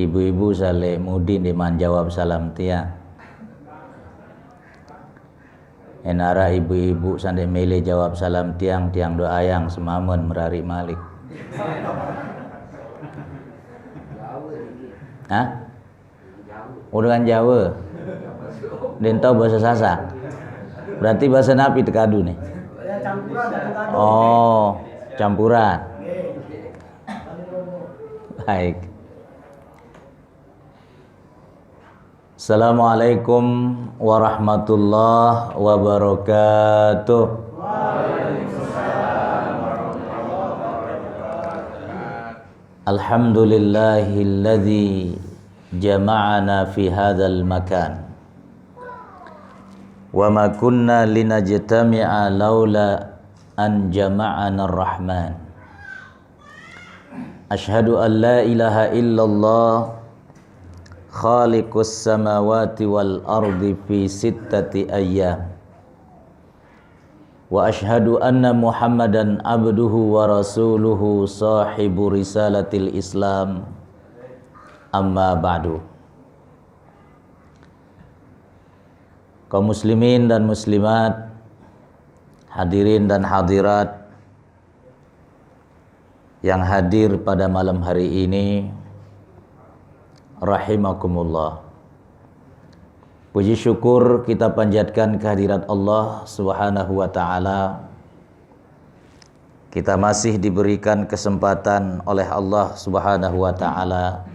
ibu-ibu sale mudin diman jawab salam tiang. Enara ibu-ibu sande mele jawab salam tiang doa yang semamun merari malik. Hah? Udangan Jawa. Den tahu bahasa Sasak. Berarti bahasa Napi tekadu nih. Oh, campuran. Baik. Assalamualaikum warahmatullahi wabarakatuh. Alhamdulillahilladzi jama'ana fi hadzal makan. Wa ma kunna linajtami'a laula an jama'ana ar-Rahman. Asyhadu an la ilaha illallah khaliqus samawati wal ardi fi sittati ayyam wa asyhadu anna Muhammadan abduhu wa rasuluhu sahibu risalatil Islam amma ba'du. Kaum muslimin dan muslimat, hadirin dan hadirat yang hadir pada malam hari ini, rahimakumullah. Puji syukur kita panjatkan kehadirat Allah Subhanahu wa taala. Kita masih diberikan kesempatan oleh Allah Subhanahu wa taala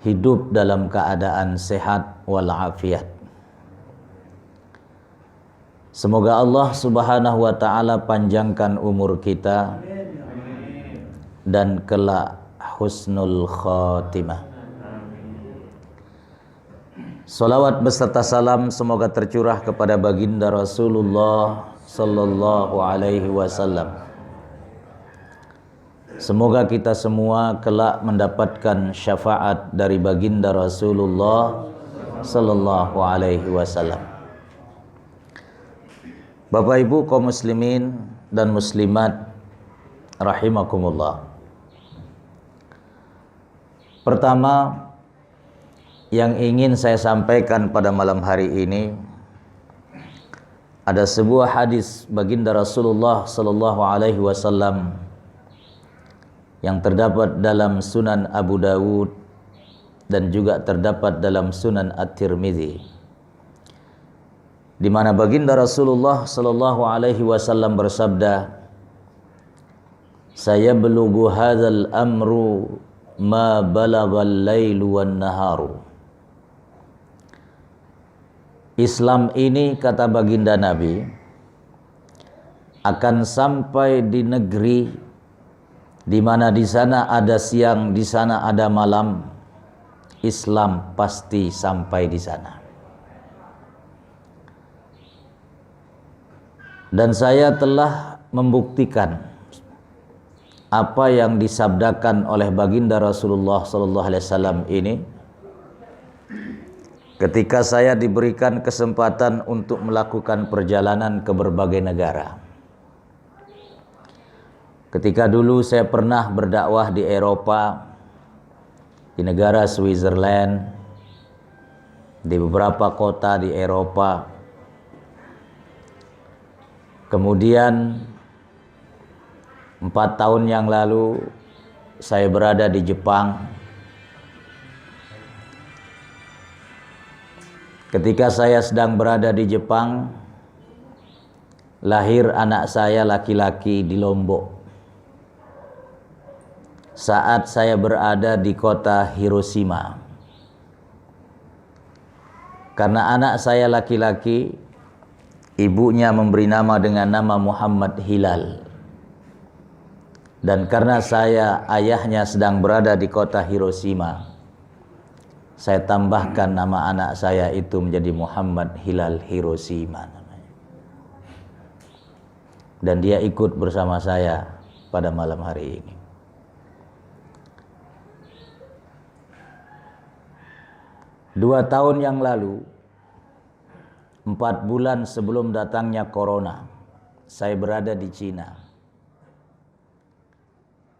hidup dalam keadaan sehat walafiat. Semoga Allah Subhanahu wa taala panjangkan umur kita dan kelak husnul khatimah. Salawat beserta salam semoga tercurah kepada baginda Rasulullah sallallahu alaihi wasallam. Semoga kita semua kelak mendapatkan syafaat dari baginda Rasulullah sallallahu alaihi wasallam. Bapak Ibu kaum muslimin dan muslimat rahimakumullah. Pertama yang ingin saya sampaikan pada malam hari ini, ada sebuah hadis baginda Rasulullah sallallahu alaihi wasallam yang terdapat dalam Sunan Abu Dawud dan juga terdapat dalam Sunan At-Tirmidzi, di mana baginda Rasulullah sallallahu alaihi wasallam bersabda, "Saya belughu hadzal amru ma balagal lailu wan naharu." Islam ini, kata baginda Nabi, akan sampai di negeri di mana di sana ada siang, di sana ada malam. Islam pasti sampai di sana. Dan saya telah membuktikan apa yang disabdakan oleh baginda Rasulullah sallallahu alaihi wasallam ini ketika saya diberikan kesempatan untuk melakukan perjalanan ke berbagai negara. Ketika dulu saya pernah berdakwah di Eropa, di negara Switzerland, di beberapa kota di Eropa. Kemudian 4 tahun yang lalu saya berada di Jepang. Ketika saya sedang berada di Jepang, lahir anak saya laki-laki di Lombok. Saat saya berada di kota Hiroshima. Karena anak saya laki-laki, ibunya memberi nama dengan nama Muhammad Hilal. Dan karena ayahnya sedang berada di kota Hiroshima, saya tambahkan nama anak saya itu menjadi Muhammad Hilal Hiroshima namanya. Dan dia ikut bersama saya pada malam hari ini. Dua tahun yang lalu, 4 bulan sebelum datangnya corona, saya berada di Cina.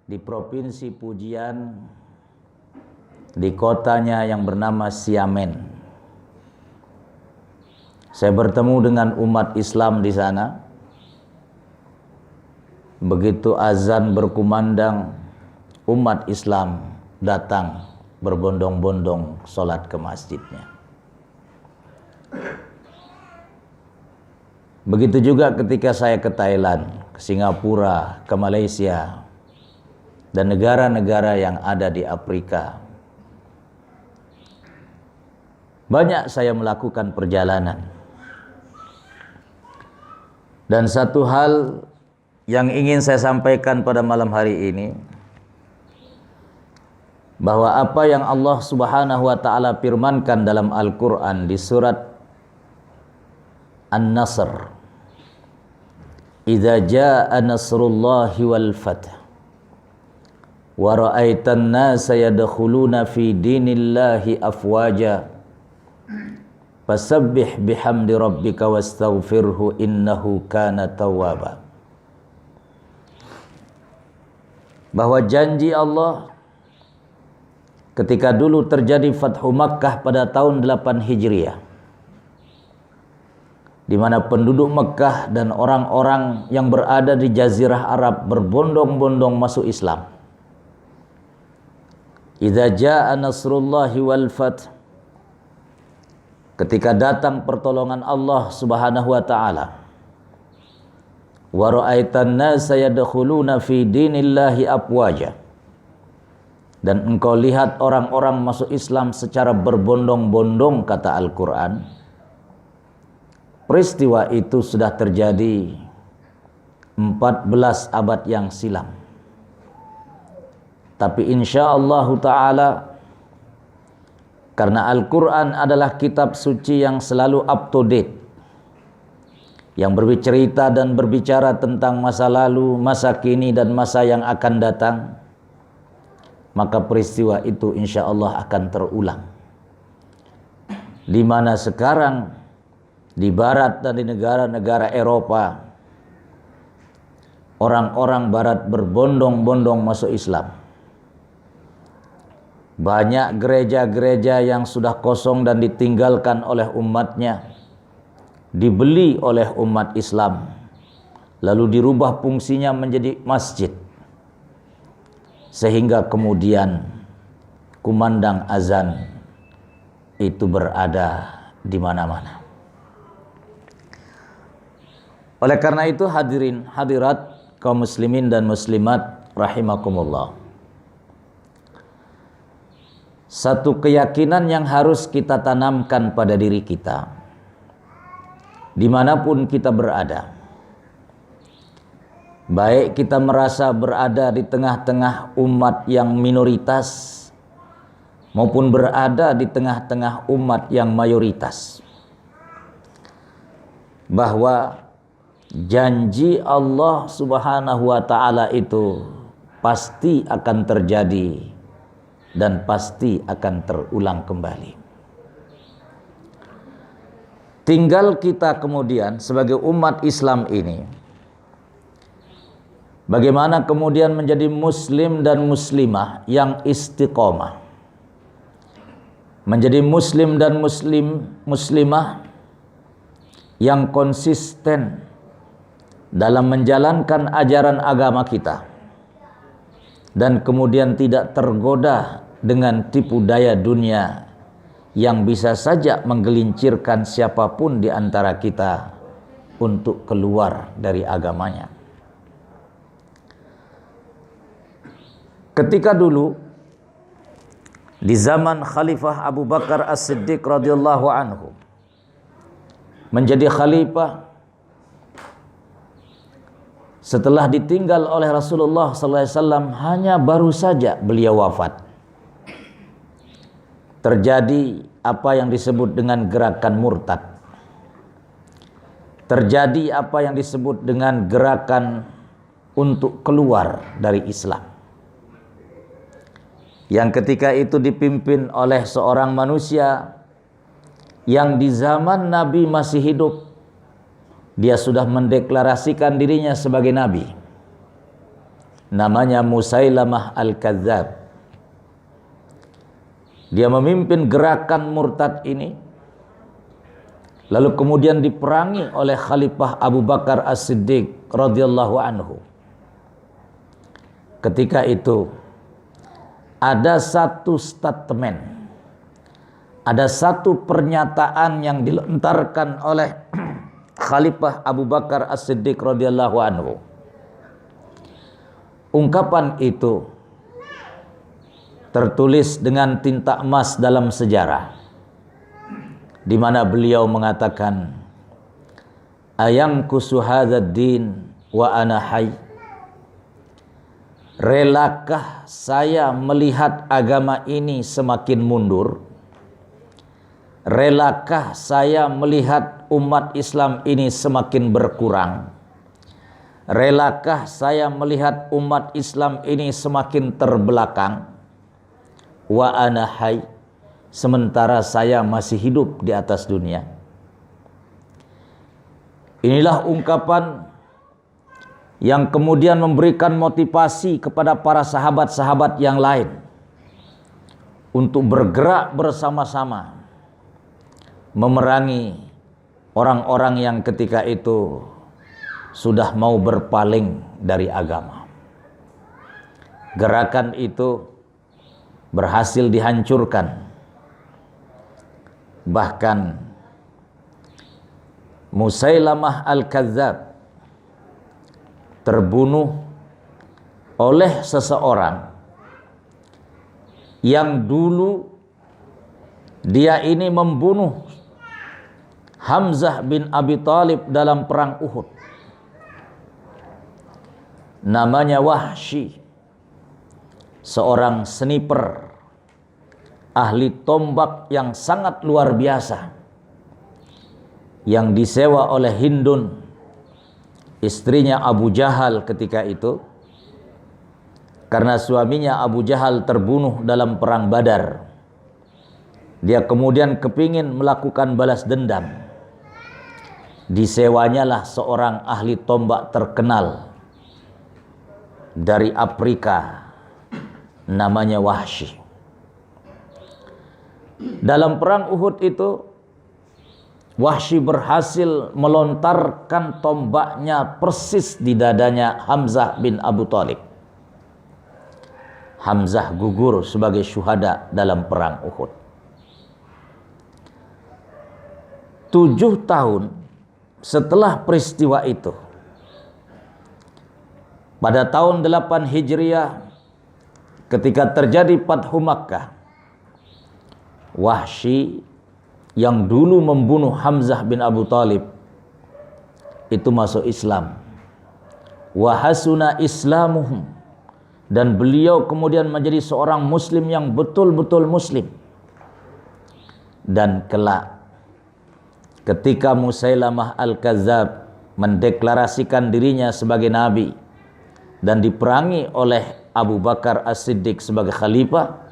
Di Provinsi Fujian, di kotanya yang bernama Xiamen. Saya bertemu dengan umat Islam di sana. Begitu azan berkumandang, umat Islam datang berbondong-bondong sholat ke masjidnya. Begitu juga ketika saya ke Thailand, ke Singapura, ke Malaysia, dan negara-negara yang ada di Afrika. Banyak saya melakukan perjalanan. Dan satu hal yang ingin saya sampaikan pada malam hari ini, bahwa apa yang Allah Subhanahu wa taala firmankan dalam Al-Qur'an di surat An-Nasr, "Idza jaa nasrullahi wal fath wa ra'aitan nasa yadkhuluna fi dinillahi afwaja fasabbih bihamdi rabbika wastaghfirhu innahu kana tawwaba." Bahwa janji Allah ketika dulu terjadi Fathu Makkah pada tahun 8 Hijriah, di mana penduduk Mekah dan orang-orang yang berada di Jazirah Arab berbondong-bondong masuk Islam. Idza jaa nasrullahi wal fath, ketika datang pertolongan Allah Subhanahu wa taala, wa ra'aitan nasa yadkhuluna fi dinillahi afwaja, dan engkau lihat orang-orang masuk Islam secara berbondong-bondong, kata Al-Qur'an. Peristiwa itu sudah terjadi 14 abad yang silam. Tapi insyaallah ta'ala, karena Al-Quran adalah kitab suci yang selalu up to date, yang bercerita dan berbicara tentang masa lalu, masa kini, dan masa yang akan datang, maka peristiwa itu insyaallah akan terulang. Di mana sekarang di barat dan di negara-negara Eropa, orang-orang barat berbondong-bondong masuk Islam. Banyak gereja-gereja yang sudah kosong dan ditinggalkan oleh umatnya dibeli oleh umat Islam, lalu dirubah fungsinya menjadi masjid, sehingga kemudian kumandang azan itu berada di mana-mana. Oleh karena itu, hadirin hadirat kaum muslimin dan muslimat rahimakumullah, satu keyakinan yang harus kita tanamkan pada diri kita dimanapun kita berada, baik kita merasa berada di tengah-tengah umat yang minoritas maupun berada di tengah-tengah umat yang mayoritas, bahwa janji Allah Subhanahu wa taala itu pasti akan terjadi dan pasti akan terulang kembali. Tinggal kita kemudian sebagai umat Islam ini, bagaimana kemudian menjadi muslim dan muslimah yang istiqomah, menjadi muslim dan muslimah yang konsisten dalam menjalankan ajaran agama kita, dan kemudian tidak tergoda dengan tipu daya dunia yang bisa saja menggelincirkan siapapun di antara kita untuk keluar dari agamanya. Ketika dulu di zaman Khalifah Abu Bakar As-Siddiq radhiyallahu anhu menjadi khalifah setelah ditinggal oleh Rasulullah SAW, hanya baru saja beliau wafat, terjadi apa yang disebut dengan gerakan murtad, terjadi apa yang disebut dengan gerakan untuk keluar dari Islam, yang ketika itu dipimpin oleh seorang manusia yang di zaman Nabi masih hidup, dia sudah mendeklarasikan dirinya sebagai Nabi. Namanya Musailamah Al-Kadzab. Dia memimpin gerakan murtad ini, lalu kemudian diperangi oleh Khalifah Abu Bakar As-Siddiq radhiyallahu anhu. Ketika itu ada satu statement, ada satu pernyataan yang dilontarkan oleh Khalifah Abu Bakar As-Siddiq radhiyallahu anhu. Ungkapan itu tertulis dengan tinta emas dalam sejarah, di mana beliau mengatakan, ayangkusu hadzal din wa ana hayy. Relakah saya melihat agama ini semakin mundur? Relakah saya melihat umat Islam ini semakin berkurang? Relakah saya melihat umat Islam ini semakin terbelakang? Wa ana hayy, sementara saya masih hidup di atas dunia. Inilah ungkapan yang kemudian memberikan motivasi kepada para sahabat-sahabat yang lain untuk bergerak bersama-sama memerangi orang-orang yang ketika itu sudah mau berpaling dari agama. Gerakan itu berhasil dihancurkan. Bahkan Musailamah Al-Kadzab terbunuh oleh seseorang yang dulu dia ini membunuh Hamzah bin Abi Thalib dalam perang Uhud. Namanya Wahsy, seorang sniper, ahli tombak yang sangat luar biasa, yang disewa oleh Hindun, istrinya Abu Jahal ketika itu, karena suaminya Abu Jahal terbunuh dalam perang Badar. Dia kemudian kepingin melakukan balas dendam. Disewanyalah seorang ahli tombak terkenal dari Afrika, namanya Wahsy. Dalam perang Uhud itu, Wahsy berhasil melontarkan tombaknya persis di dadanya Hamzah bin Abu Thalib. Hamzah gugur sebagai syuhada dalam perang Uhud. 7 tahun setelah peristiwa itu, pada tahun 8 Hijriah, ketika terjadi Fathu Makkah, Wahsy yang dulu membunuh Hamzah bin Abu Thalib itu masuk Islam. Wa hasuna islamuhum, dan beliau kemudian menjadi seorang muslim yang betul-betul muslim. Dan kelak ketika Musailamah Al-Kadzab mendeklarasikan dirinya sebagai nabi dan diperangi oleh Abu Bakar As-Siddiq sebagai khalifah,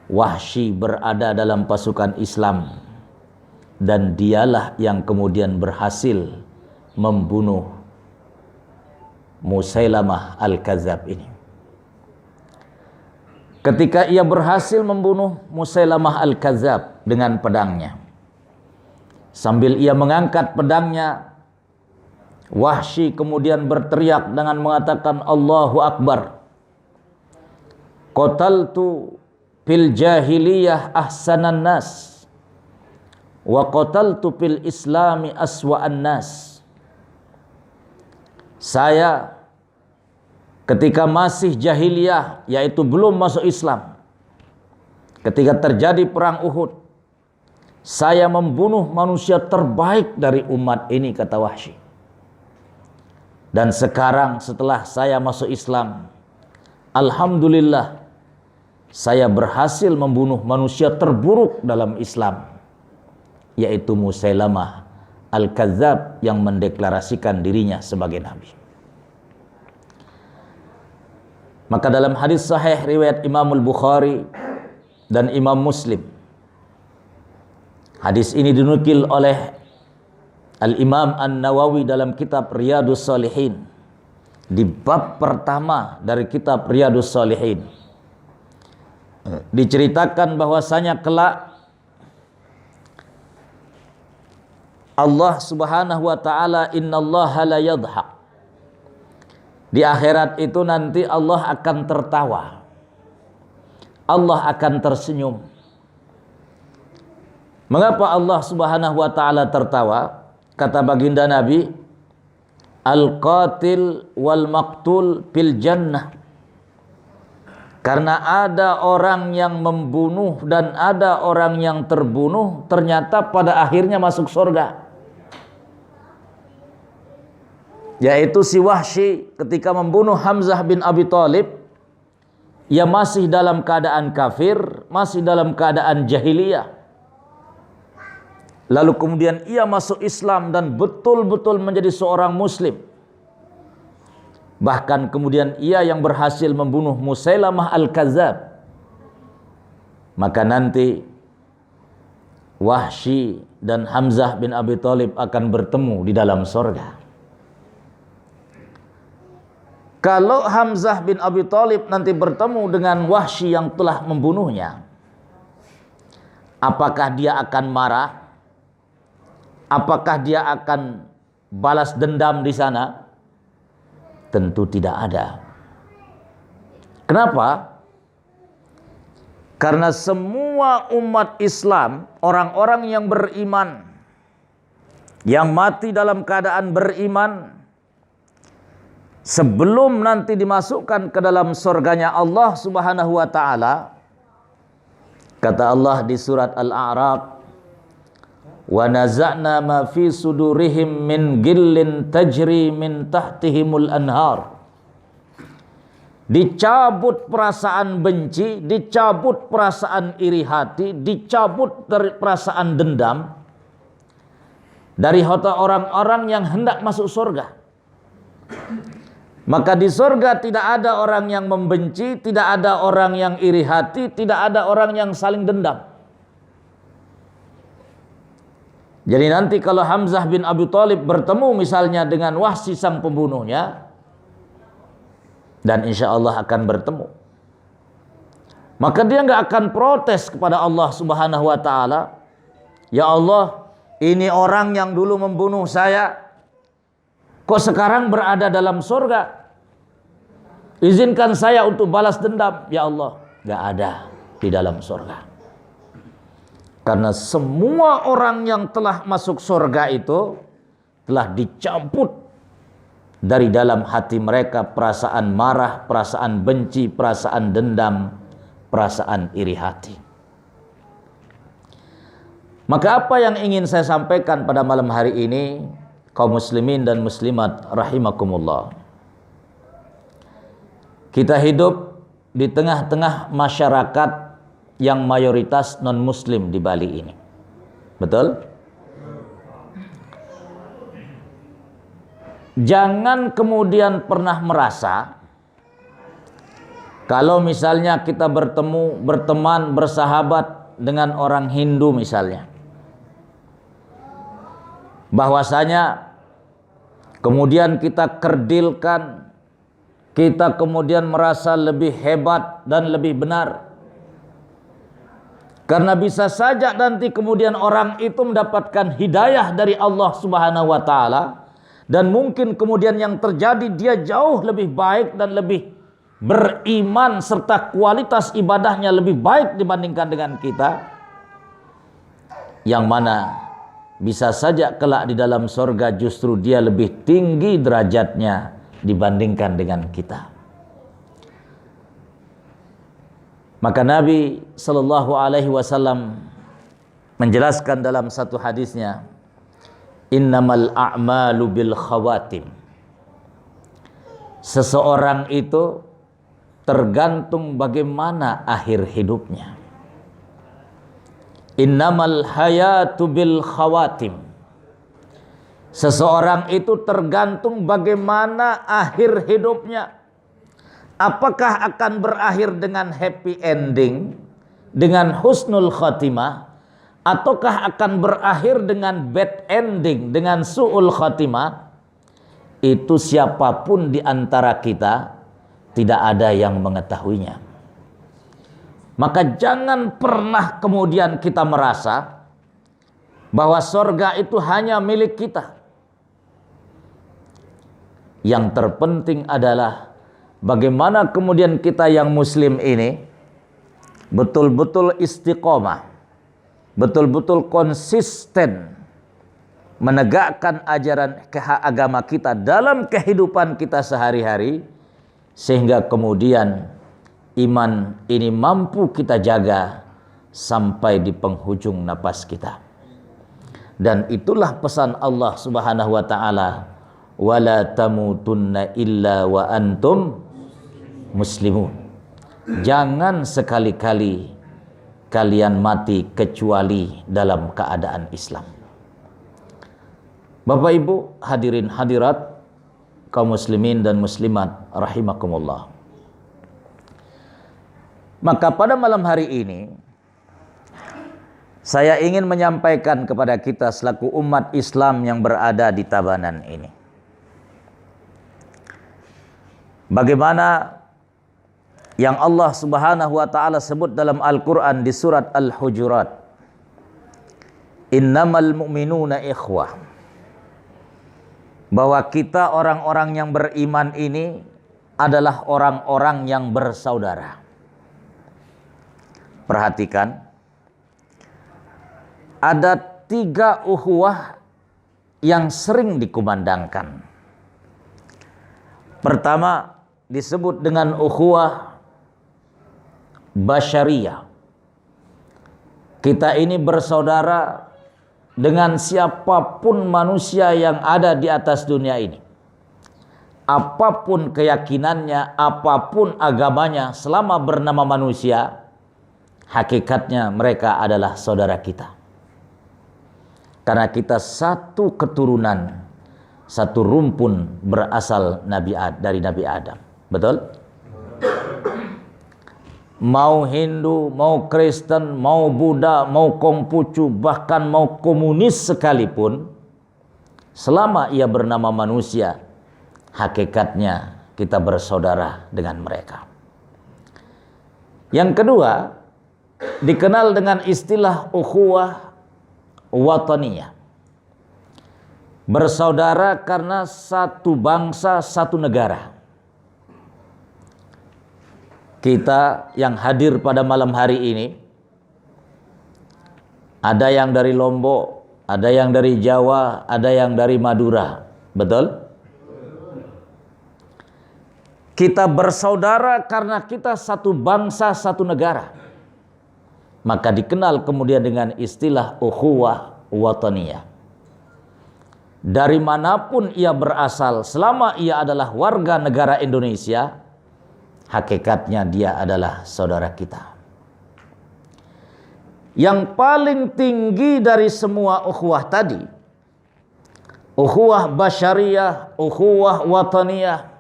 Wahsy berada dalam pasukan Islam, dan dialah yang kemudian berhasil membunuh Musailamah Al-Kadzab ini. Ketika ia berhasil membunuh Musailamah Al-Kadzab dengan pedangnya, sambil ia mengangkat pedangnya, Wahsy kemudian berteriak dengan mengatakan, Allahu Akbar. Qataltu fil jahiliyah ahsanan nas wa qataltu fil islami aswa'an nas. Saya ketika masih jahiliyah, yaitu belum masuk Islam, ketika terjadi perang Uhud, saya membunuh manusia terbaik dari umat ini, kata Wahsy. Dan sekarang setelah saya masuk Islam, alhamdulillah, saya berhasil membunuh manusia terburuk dalam Islam, yaitu Musailamah Al-Kadzab yang mendeklarasikan dirinya sebagai nabi. Maka dalam hadis sahih riwayat Imam Al-Bukhari dan Imam Muslim, hadis ini dinukil oleh Al-Imam An-Nawawi dalam kitab Riyadhus Shalihin, di bab pertama dari kitab Riyadhus Shalihin. diceritakan bahwasanya kelak Allah Subhanahu wa taala, innallaha la yadhhak. Di akhirat itu nanti Allah akan tertawa. Allah akan tersenyum. Mengapa Allah Subhanahu wa taala tertawa? Kata baginda Nabi, al-qatil wal maqtul fil jannah. Karena ada orang yang membunuh dan ada orang yang terbunuh, ternyata pada akhirnya masuk surga. Yaitu si Wahsy ketika membunuh Hamzah bin Abi Thalib, ia masih dalam keadaan kafir, masih dalam keadaan jahiliyah. Lalu kemudian ia masuk Islam dan betul-betul menjadi seorang muslim. Bahkan kemudian ia yang berhasil membunuh Musailamah Al-Kadzdzab. Maka nanti Wahsy dan Hamzah bin Abi Thalib akan bertemu di dalam surga. Kalau Hamzah bin Abi Thalib nanti bertemu dengan Wahsy yang telah membunuhnya, apakah dia akan marah? Apakah dia akan balas dendam di sana? Tentu tidak ada. Kenapa? Karena semua umat Islam, orang-orang yang beriman, yang mati dalam keadaan beriman, sebelum nanti dimasukkan ke dalam surganya Allah Subhanahu wa taala, kata Allah di surat Al-A'raf, wa naza'na ma fi sudurihim min gillin tajri min tahtihimul anhar. Dicabut perasaan benci, dicabut perasaan iri hati, dicabut dari perasaan dendam dari hati orang-orang yang hendak masuk surga. Maka di surga tidak ada orang yang membenci, tidak ada orang yang iri hati, tidak ada orang yang saling dendam. Jadi nanti kalau Hamzah bin Abi Thalib bertemu misalnya dengan Wahsy sang pembunuhnya, dan insya Allah akan bertemu, maka dia nggak akan protes kepada Allah Subhanahu wa taala, ya Allah, ini orang yang dulu membunuh saya, kok sekarang berada dalam surga? Izinkan saya untuk balas dendam, ya Allah. Nggak ada di dalam surga. Karena semua orang yang telah masuk surga itu telah dicabut dari dalam hati mereka perasaan marah, perasaan benci, perasaan dendam, perasaan iri hati. Maka apa yang ingin saya sampaikan pada malam hari ini, kaum muslimin dan muslimat rahimakumullah, kita hidup di tengah-tengah masyarakat yang mayoritas non-muslim di Bali ini. Betul? Jangan kemudian pernah merasa kalau misalnya kita bertemu, berteman, bersahabat dengan orang Hindu misalnya, bahwasanya kemudian kita kerdilkan, kita kemudian merasa lebih hebat dan lebih benar. Karena bisa saja nanti kemudian orang itu mendapatkan hidayah dari Allah Subhanahu wa taala, dan mungkin kemudian yang terjadi dia jauh lebih baik dan lebih beriman serta kualitas ibadahnya lebih baik dibandingkan dengan kita, yang mana bisa saja kelak di dalam surga justru dia lebih tinggi derajatnya dibandingkan dengan kita. Maka Nabi sallallahu alaihi wasallam menjelaskan dalam satu hadisnya, innamal a'malu bil khawatim. Seseorang itu tergantung bagaimana akhir hidupnya. Innamal hayatu bil khawatim. Seseorang itu tergantung bagaimana akhir hidupnya. Apakah akan berakhir dengan happy ending, dengan husnul khatimah, ataukah akan berakhir dengan bad ending, dengan su'ul khatimah? Itu siapapun di antara kita tidak ada yang mengetahuinya. Maka jangan pernah kemudian kita merasa bahwa sorga itu hanya milik kita. Yang terpenting adalah bagaimana kemudian kita yang muslim ini betul-betul istiqomah, betul-betul konsisten menegakkan ajaran agama kita dalam kehidupan kita sehari-hari, sehingga kemudian iman ini mampu kita jaga sampai di penghujung napas kita. Dan itulah pesan Allah Subhanahu wa taala, wala tamutunna illa wa antum muslimun. Jangan sekali-kali kalian mati kecuali dalam keadaan Islam. Bapak Ibu hadirin hadirat kaum muslimin dan muslimat rahimakumullah. Maka pada malam hari ini saya ingin menyampaikan kepada kita selaku umat Islam yang berada di Tabanan ini, bagaimana yang Allah Subhanahu wa taala sebut dalam Al-Qur'an di surat Al-Hujurat, innamal mu'minuna ikhwah, bahwa kita orang-orang yang beriman ini adalah orang-orang yang bersaudara. Perhatikan, ada 3 ukhuwah yang sering dikumandangkan. Pertama disebut dengan ukhuwah basyariyah. Kita ini bersaudara dengan siapapun manusia yang ada di atas dunia ini. Apapun keyakinannya, apapun agamanya, selama bernama manusia, hakikatnya mereka adalah saudara kita. Karena kita satu keturunan, satu rumpun berasal dari Nabi Adam. Betul? Mau Hindu, mau Kristen, mau Buddha, mau Konghucu, bahkan mau komunis sekalipun, selama ia bernama manusia, hakikatnya kita bersaudara dengan mereka. Yang kedua, dikenal dengan istilah ukhuwah wataniyah. Bersaudara karena satu bangsa, satu negara. Kita yang hadir pada malam hari ini, ada yang dari Lombok, ada yang dari Jawa, ada yang dari Madura. Betul? Kita bersaudara karena kita satu bangsa, satu negara. Maka dikenal kemudian dengan istilah ukhuwah wataniyah. Dari manapun ia berasal, selama ia adalah warga negara Indonesia, hakikatnya dia adalah saudara kita. Yang paling tinggi dari semua ukhuwah tadi, ukhuwah basyariyah, ukhuwah wataniyah,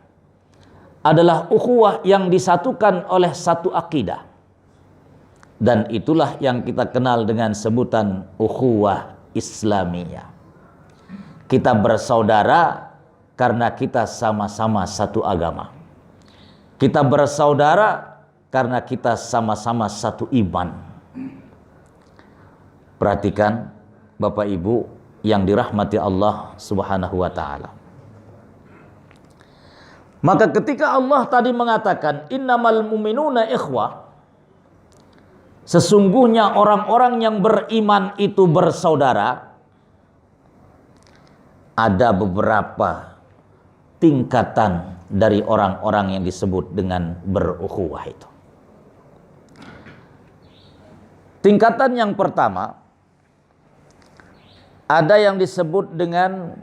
adalah ukhuwah yang disatukan oleh satu akidah. Dan itulah yang kita kenal dengan sebutan ukhuwah Islamiyah. Kita bersaudara karena kita sama-sama satu agama. Kita bersaudara karena kita sama-sama satu iman. Perhatikan Bapak Ibu yang dirahmati Allah Subhanahu wa taala. Maka ketika Allah tadi mengatakan innamal mu'minuna ikhwah, sesungguhnya orang-orang yang beriman itu bersaudara, ada beberapa tingkatan dari orang-orang yang disebut dengan berukhuwah itu. Tingkatan yang pertama, ada yang disebut dengan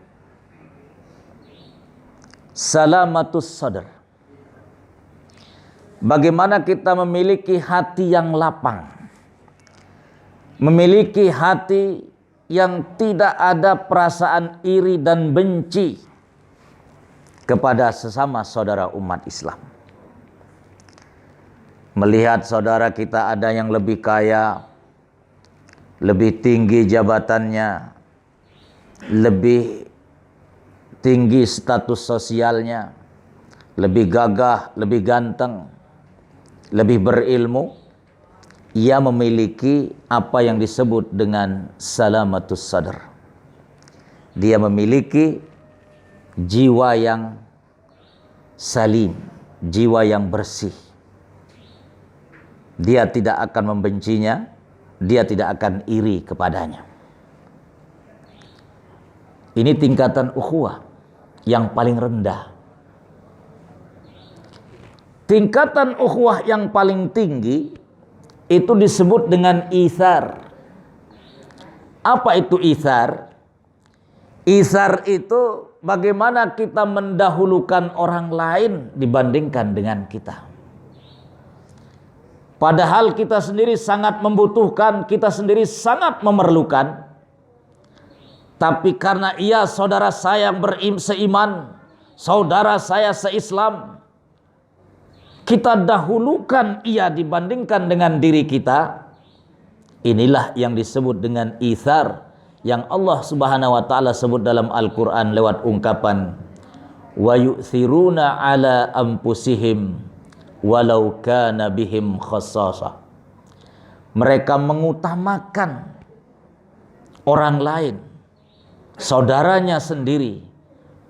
salamatus sadr. Bagaimana kita memiliki hati yang lapang, memiliki hati yang tidak ada perasaan iri dan benci kepada sesama saudara umat Islam. Melihat saudara kita ada yang lebih kaya, lebih tinggi jabatannya, lebih tinggi status sosialnya, lebih gagah, lebih ganteng, lebih berilmu, ia memiliki apa yang disebut dengan salamatus sadr. Dia memiliki jiwa yang salim, jiwa yang bersih. Dia tidak akan membencinya, dia tidak akan iri kepadanya. Ini tingkatan ukhuwah yang paling rendah. Tingkatan ukhuwah yang paling tinggi itu disebut dengan itsar. Apa itu itsar? Itsar itu bagaimana kita mendahulukan orang lain dibandingkan dengan kita. Padahal kita sendiri sangat membutuhkan, kita sendiri sangat memerlukan. Tapi karena ia saudara saya yang seiman, saudara saya seislam, kita dahulukan ia dibandingkan dengan diri kita. Inilah yang disebut dengan itsar, yang Allah Subhanahu wa taala sebut dalam Al-Qur'an lewat ungkapan wa yu'thiruna ala anfusihim walau kana bihim khassasah. Mereka mengutamakan orang lain, saudaranya sendiri,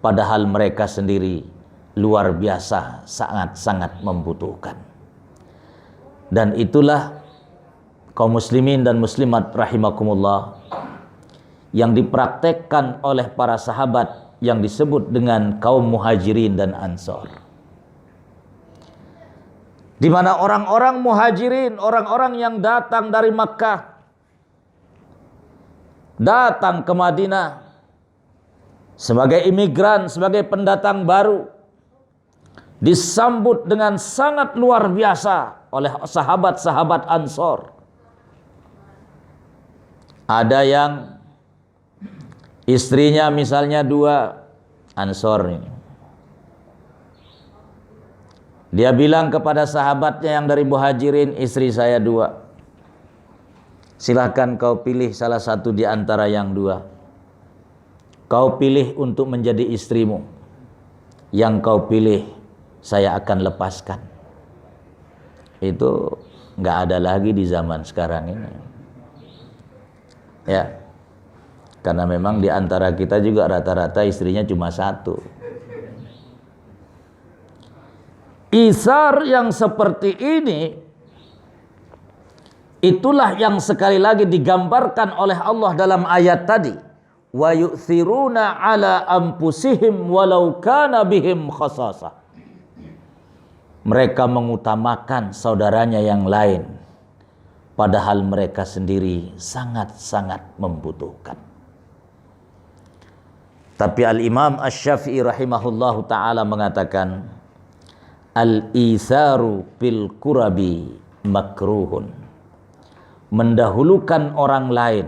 padahal mereka sendiri luar biasa sangat-sangat membutuhkan. Dan itulah kaum muslimin dan muslimat rahimakumullah yang dipraktekkan oleh para sahabat yang disebut dengan kaum muhajirin dan ansor. Di mana orang-orang muhajirin, orang-orang yang datang dari Makkah, datang ke Madinah sebagai imigran, sebagai pendatang baru, disambut dengan sangat luar biasa oleh sahabat-sahabat ansor. Ada yang istrinya misalnya 2 ansor ini. Dia bilang kepada sahabatnya yang dari muhajirin, istri saya 2. Silahkan kau pilih salah satu di antara yang 2. Kau pilih untuk menjadi istrimu. Yang kau pilih saya akan lepaskan. Itu nggak ada lagi di zaman sekarang ini. Ya. Karena memang di antara kita juga rata-rata istrinya cuma 1. Itsar yang seperti ini, itulah yang sekali lagi digambarkan oleh Allah dalam ayat tadi. Wa yu'thiruna ala anfusihim walau kana bihim khassasah. Mereka mengutamakan saudaranya yang lain, padahal mereka sendiri sangat-sangat membutuhkan. Tapi Al-Imam Asy-Syafi'i rahimahullahu ta'ala mengatakan, al-itharu fil qurabi makruhun. Mendahulukan orang lain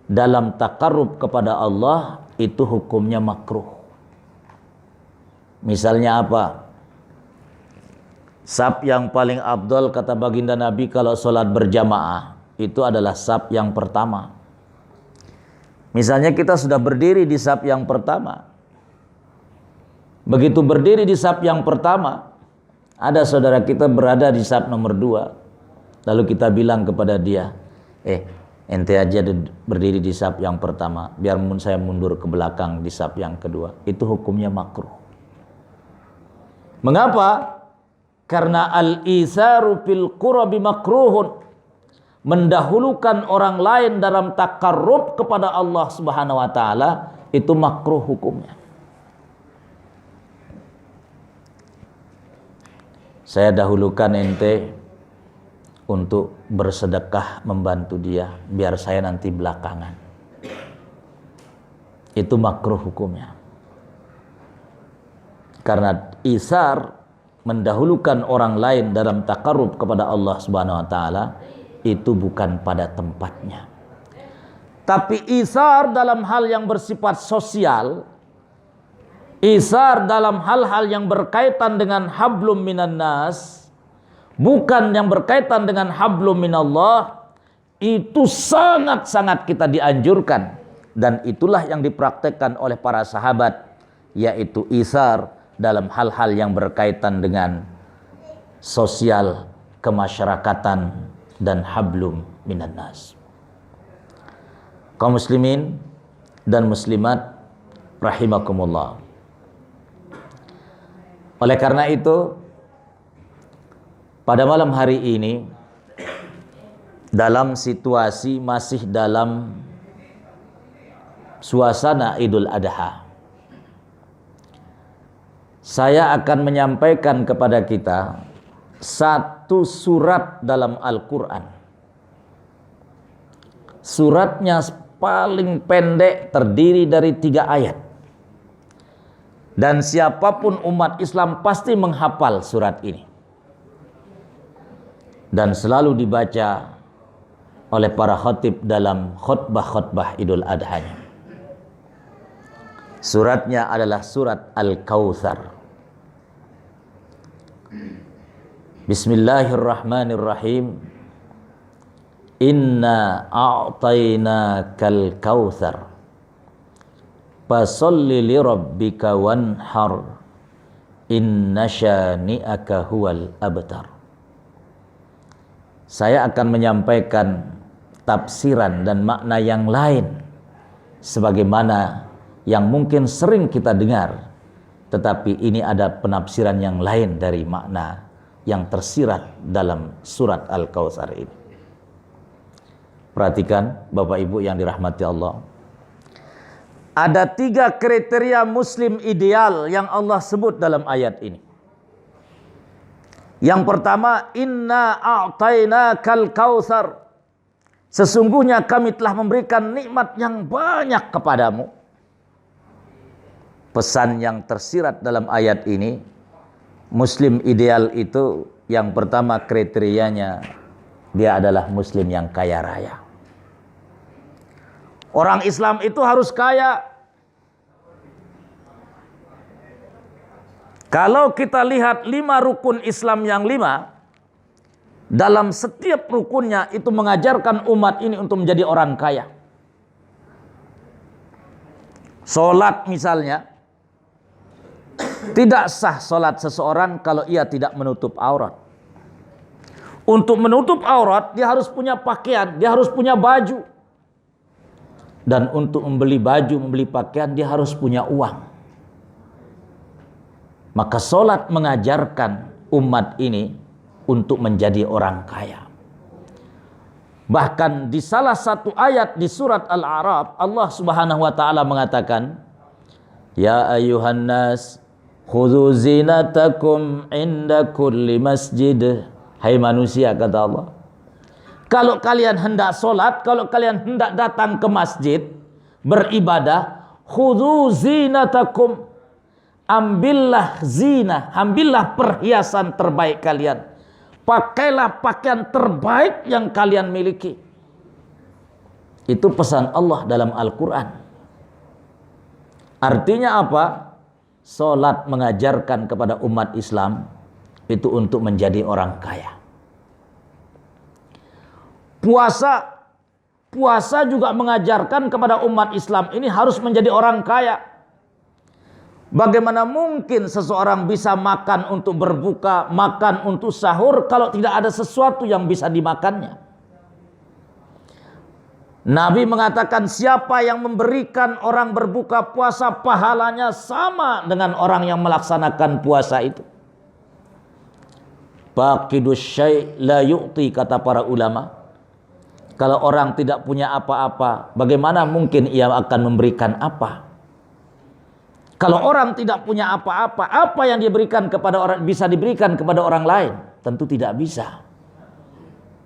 dalam takarrub kepada Allah itu hukumnya makruh. Misalnya apa? Saf yang paling afdal kata baginda Nabi kalau sholat berjamaah itu adalah saf yang pertama. Misalnya kita sudah berdiri di saf yang pertama. Begitu berdiri di saf yang pertama, ada saudara kita berada di saf nomor 2. Lalu kita bilang kepada dia, ente aja berdiri di saf yang pertama, biar saya mundur ke belakang di saf yang kedua. Itu hukumnya makruh. Mengapa? Karena al-itsaru fil qurabi makruhun. Mendahulukan orang lain dalam takarrub kepada Allah Subhanahu wa taala itu makruh hukumnya. Saya dahulukan ente untuk bersedekah membantu dia, biar saya nanti belakangan. Itu makruh hukumnya. Karena itsar, mendahulukan orang lain dalam takarrub kepada Allah Subhanahu wa taala, itu bukan pada tempatnya. Tapi itsar dalam hal yang bersifat sosial, itsar dalam hal-hal yang berkaitan dengan hablum minan nas, bukan yang berkaitan dengan hablum minallah, itu sangat-sangat kita dianjurkan. Dan itulah yang dipraktekkan oleh para sahabat, yaitu itsar dalam hal-hal yang berkaitan dengan sosial, kemasyarakatan, dan hablum minan nas. Kaum muslimin dan muslimat rahimakumullah. Oleh karena itu, pada malam hari ini, dalam situasi masih dalam suasana Idul Adha, saya akan menyampaikan kepada kita satu surat dalam Al-Quran. Suratnya paling pendek, terdiri dari 3 ayat. Dan siapapun umat Islam pasti menghafal surat ini. Dan selalu dibaca oleh para khatib dalam khutbah-khutbah Idul Adha-nya. Suratnya adalah surat Al-Kautsar. Bismillahirrahmanirrahim. Inna a'tainakal kautsar fasalli li rabbika wanhar inna syani'aka huwal abtar. Saya akan menyampaikan tafsiran dan makna yang lain sebagaimana yang mungkin sering kita dengar, tetapi ini ada penafsiran yang lain dari makna yang tersirat dalam surat Al-Kautsar ini. Perhatikan Bapak Ibu yang dirahmati Allah. Ada 3 kriteria muslim ideal yang Allah sebut dalam ayat ini. Yang pertama, inna a'tainakal kautsar. Sesungguhnya kami telah memberikan nikmat yang banyak kepadamu. Pesan yang tersirat dalam ayat ini, muslim ideal itu yang pertama kriterianya, dia adalah muslim yang kaya raya. Orang Islam itu harus kaya. Kalau kita lihat 5 rukun Islam yang 5, dalam setiap rukunnya itu mengajarkan umat ini untuk menjadi orang kaya. Solat misalnya, tidak sah solat seseorang kalau ia tidak menutup aurat. Untuk menutup aurat, dia harus punya pakaian, dia harus punya baju. Dan untuk membeli baju, membeli pakaian, dia harus punya uang. Maka solat mengajarkan umat ini untuk menjadi orang kaya. Bahkan di salah satu ayat di surat Al-A'raf, Allah Subhanahu wa taala mengatakan, "Ya ayyuhan nas, khudzu zinatakum inda kulli masjid." Hai manusia, kata Allah, kalau kalian hendak solat, kalau kalian hendak datang ke masjid beribadah, khudzu zinatakum, ambillah zina, ambillah perhiasan terbaik kalian. Pakailah pakaian terbaik yang kalian miliki. Itu pesan Allah dalam Al-Quran. Artinya apa? Salat mengajarkan kepada umat Islam itu untuk menjadi orang kaya. Puasa juga mengajarkan kepada umat Islam ini harus menjadi orang kaya. Bagaimana mungkin seseorang bisa makan untuk berbuka, makan untuk sahur kalau tidak ada sesuatu yang bisa dimakannya? Nabi mengatakan siapa yang memberikan orang berbuka puasa, pahalanya sama dengan orang yang melaksanakan puasa itu. Faqidus syai' la yu'ti, kata para ulama. Kalau orang tidak punya apa-apa, bagaimana mungkin ia akan memberikan apa? Kalau orang tidak punya apa-apa, apa yang diberikan kepada orang bisa diberikan kepada orang lain? Tentu tidak bisa.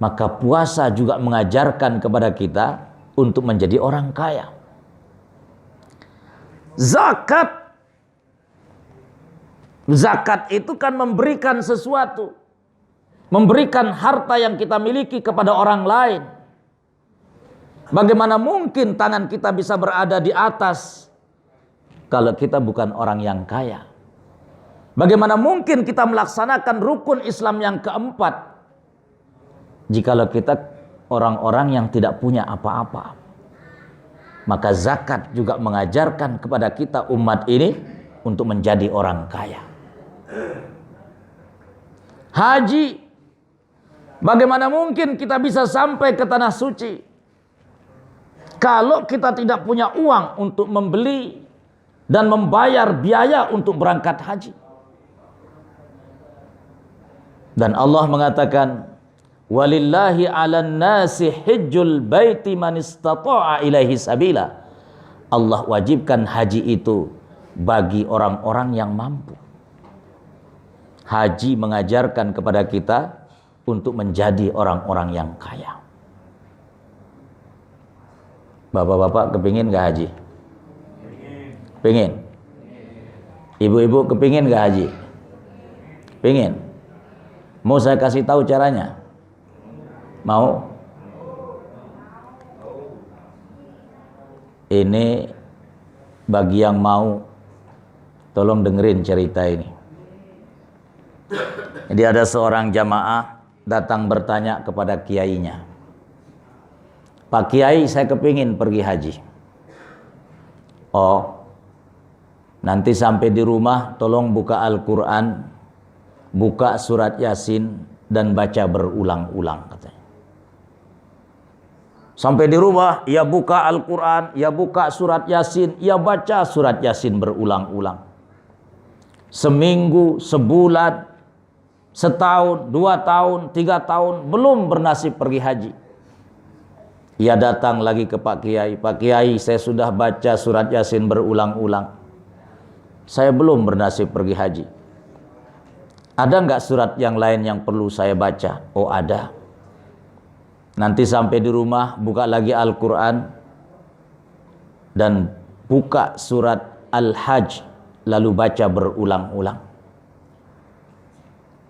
Maka puasa juga mengajarkan kepada kita untuk menjadi orang kaya. Zakat itu kan memberikan sesuatu, memberikan harta yang kita miliki kepada orang lain. Bagaimana mungkin tangan kita bisa berada di atas kalau kita bukan orang yang kaya? Bagaimana mungkin kita melaksanakan rukun Islam yang keempat jikalau kita orang-orang yang tidak punya apa-apa? Maka zakat juga mengajarkan kepada kita umat ini untuk menjadi orang kaya. Haji Bagaimana mungkin kita bisa sampai ke tanah suci kalau kita tidak punya uang untuk membeli dan membayar biaya untuk berangkat haji? Dan Allah mengatakan, walillahi 'alan nasi hajjul baiti man istata'a ilaihi sabila. Allah wajibkan haji itu bagi orang-orang yang mampu. Haji mengajarkan kepada kita untuk menjadi orang-orang yang kaya. Bapak-bapak kepingin gak haji? Pingin? Ibu-ibu kepingin gak haji? Pingin? Mau saya kasih tahu caranya? Mau? Ini bagi yang mau, tolong dengerin cerita ini. Jadi ada seorang jamaah datang bertanya kepada kiainya, Pak Kiai, saya kepingin pergi haji. Oh, nanti sampai di rumah tolong buka Al-Quran, buka surat Yasin dan baca berulang-ulang, katanya. Sampai di rumah, ia buka Al-Quran, ia buka surat Yasin, ia baca surat Yasin berulang-ulang. Seminggu, sebulan, setahun, 2 tahun, 3 tahun, belum bernasib pergi haji. Ia datang lagi ke Pak Kiai. Pak Kiai, saya sudah baca surat Yasin berulang-ulang. Saya belum bernasib pergi haji. Ada nggak surat yang lain yang perlu saya baca? Oh, ada. Nanti sampai di rumah, buka lagi Al-Quran dan buka surat Al-Hajj, lalu baca berulang-ulang.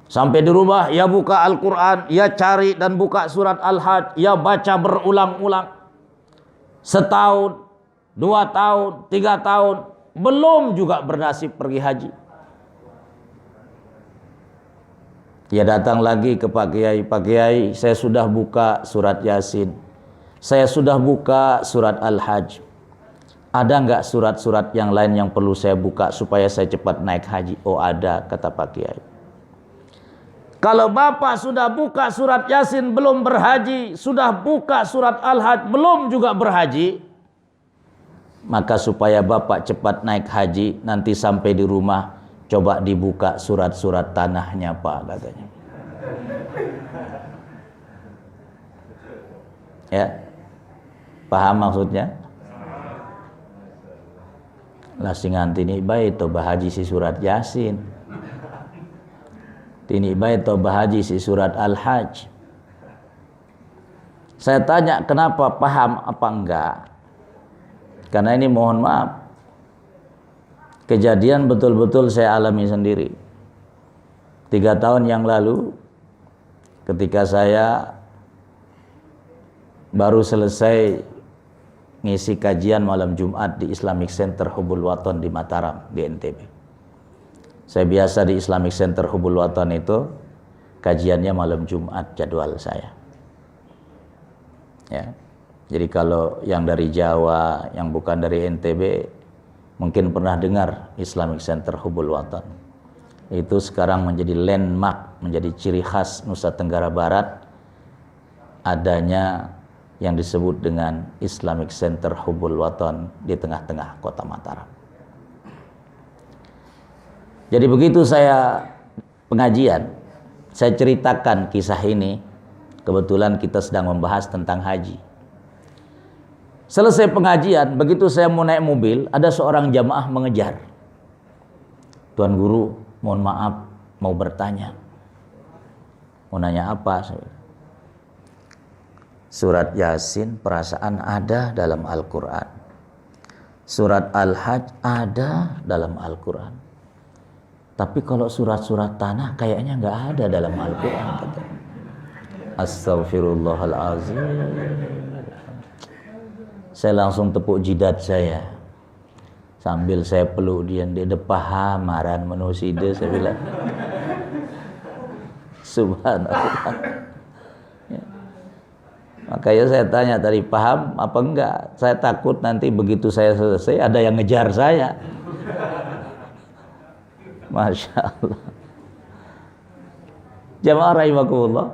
Sampai di rumah, ia buka Al-Quran, ia cari dan buka surat Al-Hajj, ia baca berulang-ulang. Setahun, 2 tahun, 3 tahun, belum juga bernasib pergi haji. Ia datang lagi ke Pak Kiai. Pak Kiai, saya sudah buka surat Yasin, saya sudah buka surat Al-Hajj. Ada nggak surat-surat yang lain yang perlu saya buka supaya saya cepat naik haji? Oh, ada, kata Pak Kiai. Kalau Bapak sudah buka surat Yasin belum berhaji, sudah buka surat Al-Hajj belum juga berhaji, maka supaya Bapak cepat naik haji, nanti sampai di rumah coba dibuka surat-surat tanahnya, Pak, katanya. Ya, paham maksudnya? Lah sing antini bae to bahaji si surat Yasin. Tini bae to bahaji si surat Al-Hajj. Saya tanya kenapa, paham apa enggak? Karena ini mohon maaf, kejadian betul-betul saya alami sendiri. 3 tahun yang lalu, ketika saya baru selesai ngisi kajian malam Jumat di Islamic Center Hubul Waton di Mataram, di NTB. Saya biasa di Islamic Center Hubul Waton itu, kajiannya malam Jumat jadwal saya. Ya. Jadi kalau yang dari Jawa, yang bukan dari NTB, mungkin pernah dengar Islamic Center Hubul Waton. Itu sekarang menjadi landmark, menjadi ciri khas Nusa Tenggara Barat, adanya yang disebut dengan Islamic Center Hubul Waton di tengah-tengah kota Mataram. Jadi begitu saya pengajian, saya ceritakan kisah ini, kebetulan kita sedang membahas tentang haji. Selesai pengajian, begitu saya mau naik mobil, ada seorang jamaah mengejar. Tuan Guru, mohon maaf, mau bertanya. Mau nanya apa? Surat Yasin perasaan ada dalam Al-Quran. Surat Al-Hajj ada dalam Al-Quran. Tapi kalau surat-surat tanah kayaknya nggak ada dalam Al-Quran. Astaghfirullahalazim. Saya langsung tepuk jidat saya. Sambil saya peluk dia paham maran menuside, saya bilang. Subhanallah. Ya. Makanya saya tanya tadi, paham apa enggak? Saya takut nanti begitu saya selesai ada yang ngejar saya. Masya Allah. Jamaah rahimakumullah.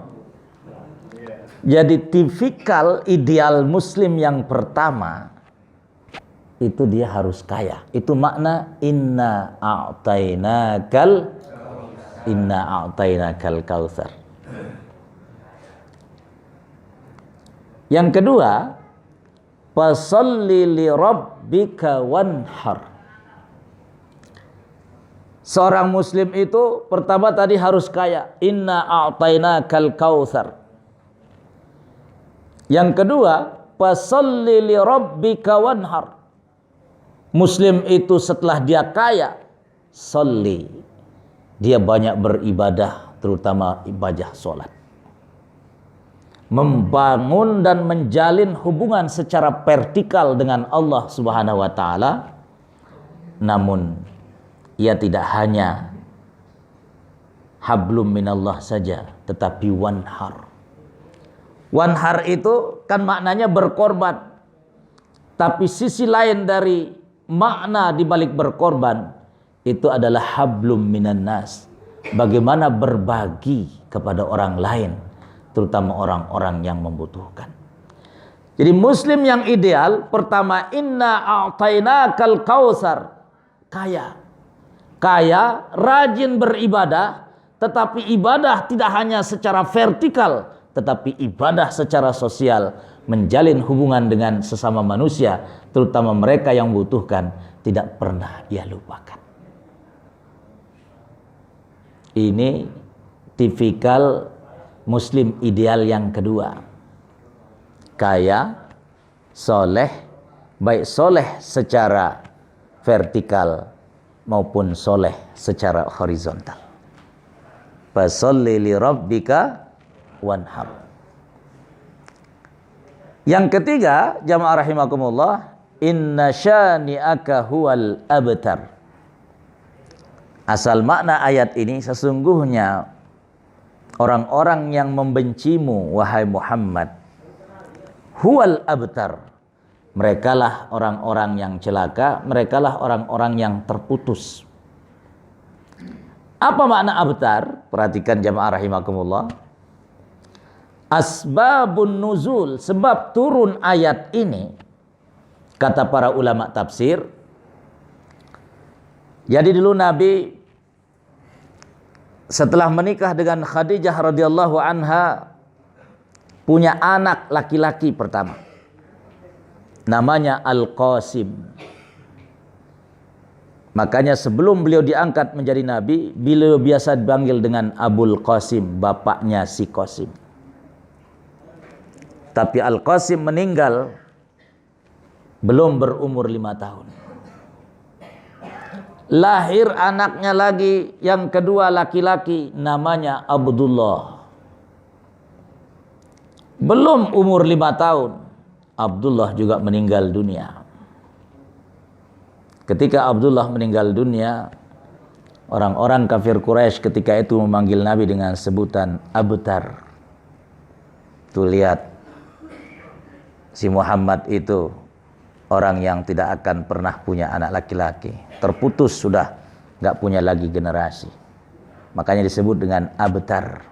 Jadi tipikal ideal muslim yang pertama itu dia harus kaya. Itu makna inna a'tainakal kautsar. Yang kedua, fasalli li rabbika wanhar. Seorang muslim itu pertama tadi harus kaya. Inna a'tainakal kautsar. Yang kedua, fasalli li rabbika wanhar. Muslim itu setelah dia kaya, salli. Dia banyak beribadah, terutama ibadah salat. Membangun dan menjalin hubungan secara vertikal dengan Allah Subhanahu wa taala. Namun ia tidak hanya hablum minallah saja, tetapi wanhar. Wanhar itu kan maknanya berkorban. Tapi sisi lain dari makna di balik berkorban itu adalah hablum minan nas. Bagaimana berbagi kepada orang lain, terutama orang-orang yang membutuhkan. Jadi muslim yang ideal pertama, inna a'tainakal kautsar. Kaya, rajin beribadah, tetapi ibadah tidak hanya secara vertikal, tetapi ibadah secara sosial, menjalin hubungan dengan sesama manusia, terutama mereka yang membutuhkan, tidak pernah ia lupakan. Ini tipikal muslim ideal yang kedua. Kaya, soleh, baik soleh secara vertikal maupun soleh secara horizontal. Fasalli li rabbika wanhar. Yang ketiga, jamaah rahimakumullah, inna syani'aka huwal abtar. Asal makna ayat ini, sesungguhnya orang-orang yang membencimu wahai Muhammad, huwal abtar. Merekalah orang-orang yang celaka, merekalah orang-orang yang terputus. Apa makna abtar? Perhatikan jamaah rahimakumullah. Asbabun nuzul, sebab turun ayat ini, kata para ulama tafsir. Jadi dulu Nabi setelah menikah dengan Khadijah radhiyallahu anha punya anak laki-laki pertama. Namanya Al-Qasim. Makanya sebelum beliau diangkat menjadi nabi, beliau biasa dipanggil dengan Abul Qasim, bapaknya si Qasim. Tapi Al-Qasim meninggal belum berumur 5 tahun. Lahir anaknya lagi yang kedua laki-laki, namanya Abdullah. Belum umur 5 tahun, Abdullah juga meninggal dunia. Ketika Abdullah meninggal dunia, orang-orang kafir Quraisy ketika itu memanggil Nabi dengan sebutan Abtar. Tuh lihat, si Muhammad itu orang yang tidak akan pernah punya anak laki-laki. Terputus sudah, nggak punya lagi generasi. Makanya disebut dengan Abtar.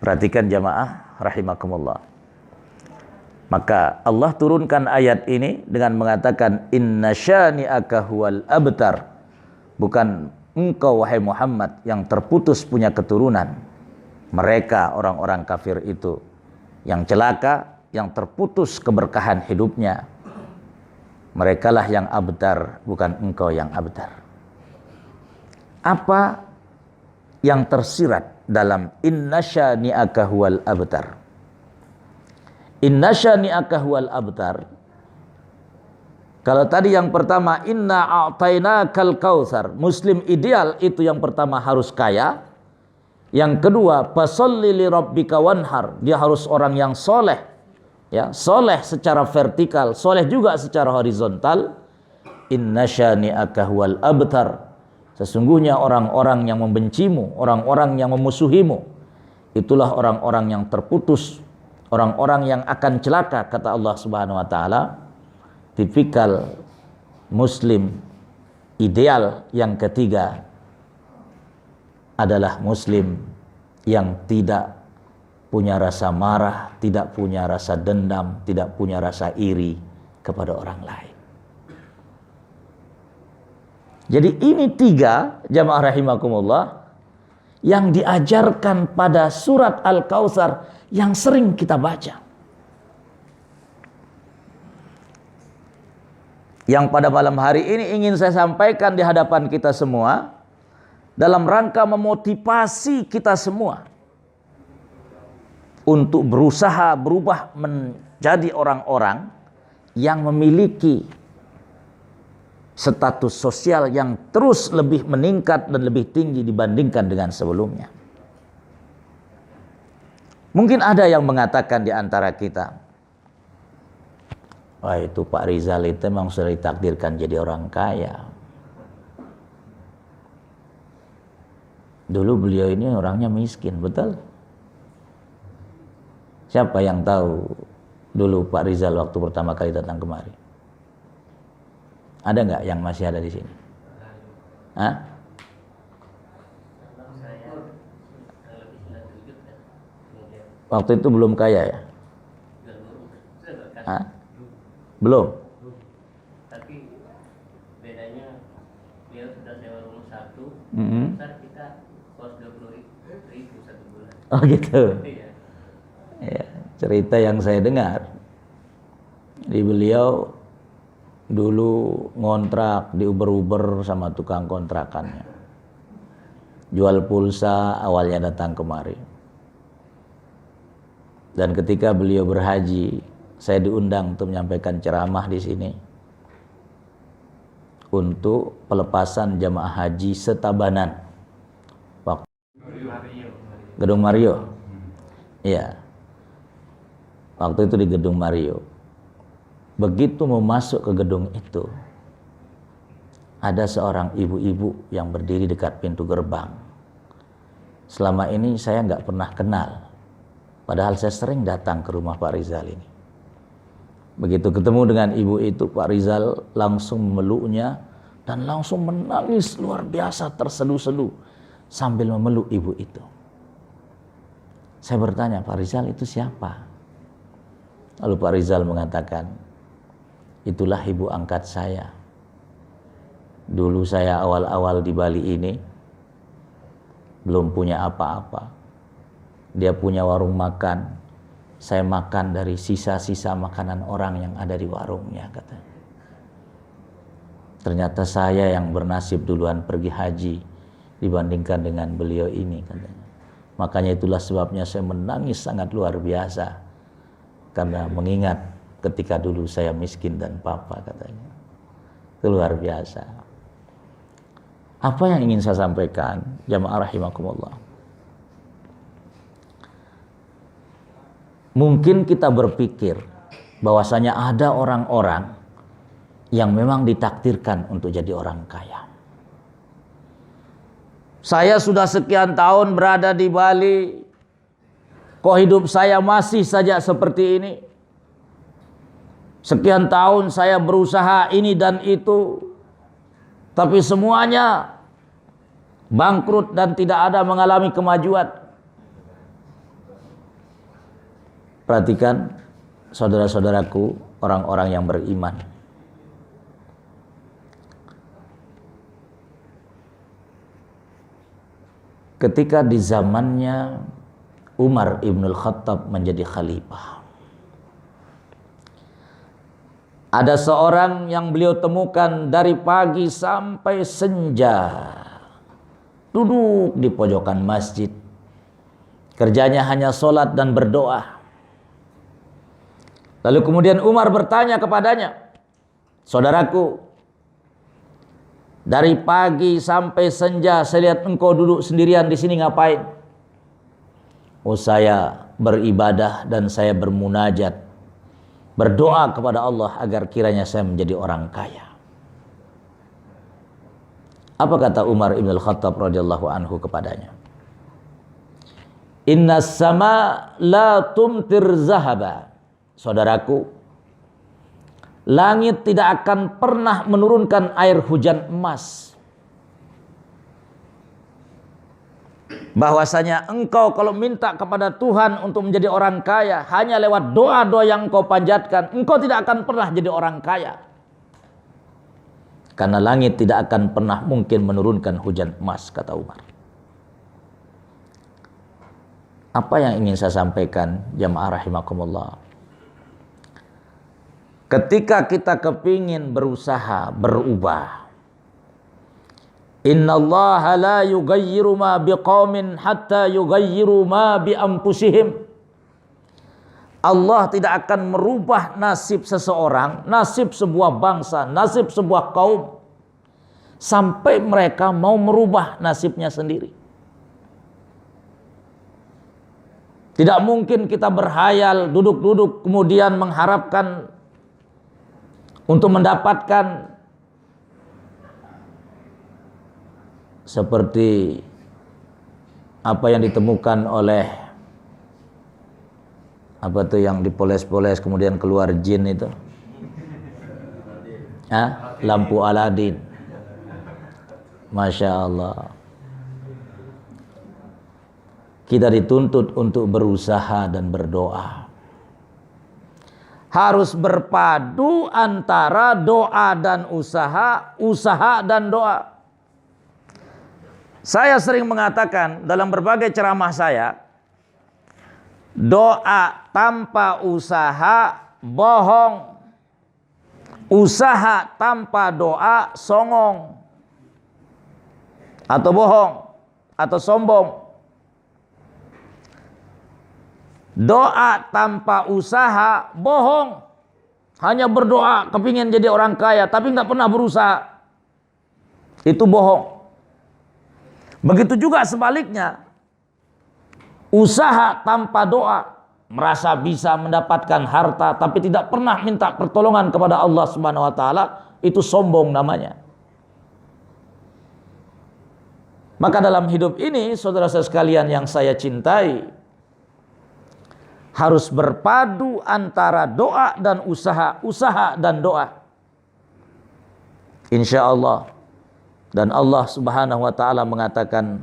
Perhatikan jamaah rahimakumullah. Maka Allah turunkan ayat ini dengan mengatakan inna syani'aka huwal abtar. Bukan engkau wahai Muhammad yang terputus punya keturunan. Mereka orang-orang kafir itu yang celaka, yang terputus keberkahan hidupnya. Merekalah yang abtar, bukan engkau yang abtar. Apa yang tersirat dalam inna syani'aka huwal abtar? Inna syani'aka huwal abtar. Kalau tadi yang pertama inna a'tainakal kautsar, muslim ideal itu yang pertama harus kaya. Yang kedua, fasalli li rabbika wanhar, dia harus orang yang soleh, ya, soleh secara vertikal, soleh juga secara horizontal. Inna syani'aka huwal abtar, sesungguhnya orang-orang yang membencimu, orang-orang yang memusuhimu, itulah orang-orang yang terputus, orang-orang yang akan celaka, kata Allah Subhanahu wa taala. Tipikal muslim ideal yang ketiga adalah muslim yang tidak punya rasa marah, tidak punya rasa dendam, tidak punya rasa iri kepada orang lain. Jadi ini 3 jamaah rahimakumullah yang diajarkan pada surat Al-Kautsar yang sering kita baca. Yang pada malam hari ini ingin saya sampaikan di hadapan kita semua dalam rangka memotivasi kita semua untuk berusaha berubah menjadi orang-orang yang memiliki status sosial yang terus lebih meningkat dan lebih tinggi dibandingkan dengan sebelumnya. Mungkin ada yang mengatakan di antara kita, wah itu Pak Rizal itu memang sudah ditakdirkan jadi orang kaya. Dulu beliau ini orangnya miskin, betul? Siapa yang tahu dulu Pak Rizal waktu pertama kali datang kemari? Ada nggak yang masih ada di sini? Hah? Waktu itu belum kaya ya? Hah? Belum? Tapi bedanya dia sudah sewa rumah satu, ntar kita kos 20.000 satu bulan. Oh gitu. Iya. Ya, cerita yang saya dengar, di beliau dulu ngontrak di Uber sama tukang kontrakannya. Jual pulsa awalnya datang kemari. Dan ketika beliau berhaji, saya diundang untuk menyampaikan ceramah di sini untuk pelepasan jamaah haji setabanan. Waktu Gedung Mario. Iya. Waktu itu di Gedung Mario. Begitu mau masuk ke gedung itu, ada seorang ibu-ibu yang berdiri dekat pintu gerbang. Selama ini saya nggak pernah kenal, padahal saya sering datang ke rumah Pak Rizal ini. Begitu ketemu dengan ibu itu, Pak Rizal langsung memeluknya dan langsung menangis luar biasa, terseduh-seduh sambil memeluk ibu itu. Saya bertanya, Pak Rizal itu siapa? Lalu Pak Rizal mengatakan, itulah ibu angkat saya. Dulu saya awal-awal di Bali ini belum punya apa-apa. Dia punya warung makan. Saya makan dari sisa-sisa makanan orang yang ada di warungnya, katanya. Ternyata saya yang bernasib duluan pergi haji dibandingkan dengan beliau ini, katanya. Makanya itulah sebabnya saya menangis sangat luar biasa karena mengingat ketika dulu saya miskin dan papa, katanya. Itu luar biasa. Apa yang ingin saya sampaikan, jamaah rahimakumullah? Mungkin kita berpikir bahwasanya ada orang-orang yang memang ditakdirkan untuk jadi orang kaya. Saya sudah sekian tahun berada di Bali, kok hidup saya masih saja seperti ini? Sekian tahun saya berusaha ini dan itu, tapi semuanya bangkrut dan tidak ada mengalami kemajuan. Perhatikan saudara-saudaraku, orang-orang yang beriman. Ketika di zamannya Umar ibnul Khattab menjadi khalifah, ada seorang yang beliau temukan dari pagi sampai senja duduk di pojokan masjid. Kerjanya hanya sholat dan berdoa. Lalu kemudian Umar bertanya kepadanya, saudaraku, dari pagi sampai senja saya lihat engkau duduk sendirian di sini, ngapain? Oh, saya beribadah dan saya bermunajat, berdoa kepada Allah agar kiranya saya menjadi orang kaya. Apa kata Umar ibn al-Khattab radhiyallahu anhu kepadanya? Inna sama la tumtir zahaba. Saudaraku, langit tidak akan pernah menurunkan air hujan emas. bahwasanya engkau kalau minta kepada Tuhan untuk menjadi orang kaya hanya lewat doa-doa yang engkau panjatkan, engkau tidak akan pernah jadi orang kaya. Karena langit tidak akan pernah mungkin menurunkan hujan emas, kata Umar. Apa yang ingin saya sampaikan, jamaah rahimakumullah? Ketika kita kepingin berusaha berubah, innallaha la yughayyiru ma biqaumin hatta yughayyiru ma bi anfusihim. Allah tidak akan merubah nasib seseorang, nasib sebuah bangsa, nasib sebuah kaum sampai mereka mau merubah nasibnya sendiri. Tidak mungkin kita berhayal, duduk-duduk kemudian mengharapkan untuk mendapatkan seperti apa yang ditemukan oleh apa tuh yang dipoles-poles kemudian keluar jin itu, lampu Aladin. Masya Allah. Kita dituntut untuk berusaha dan berdoa. Harus berpadu antara doa dan usaha, usaha dan doa. Saya sering mengatakan dalam berbagai ceramah saya, doa tanpa usaha bohong, usaha tanpa doa songong, atau bohong, atau sombong. Doa tanpa usaha bohong, hanya berdoa kepingin jadi orang kaya tapi nggak pernah berusaha, itu bohong. Begitu juga sebaliknya, usaha tanpa doa, merasa bisa mendapatkan harta tapi tidak pernah minta pertolongan kepada Allah Subhanahu wa taala, itu sombong namanya. Maka dalam hidup ini, saudara-saudara sekalian yang saya cintai, harus berpadu antara doa dan usaha, usaha dan doa. Insya Allah. Dan Allah Subhanahu wa taala mengatakan,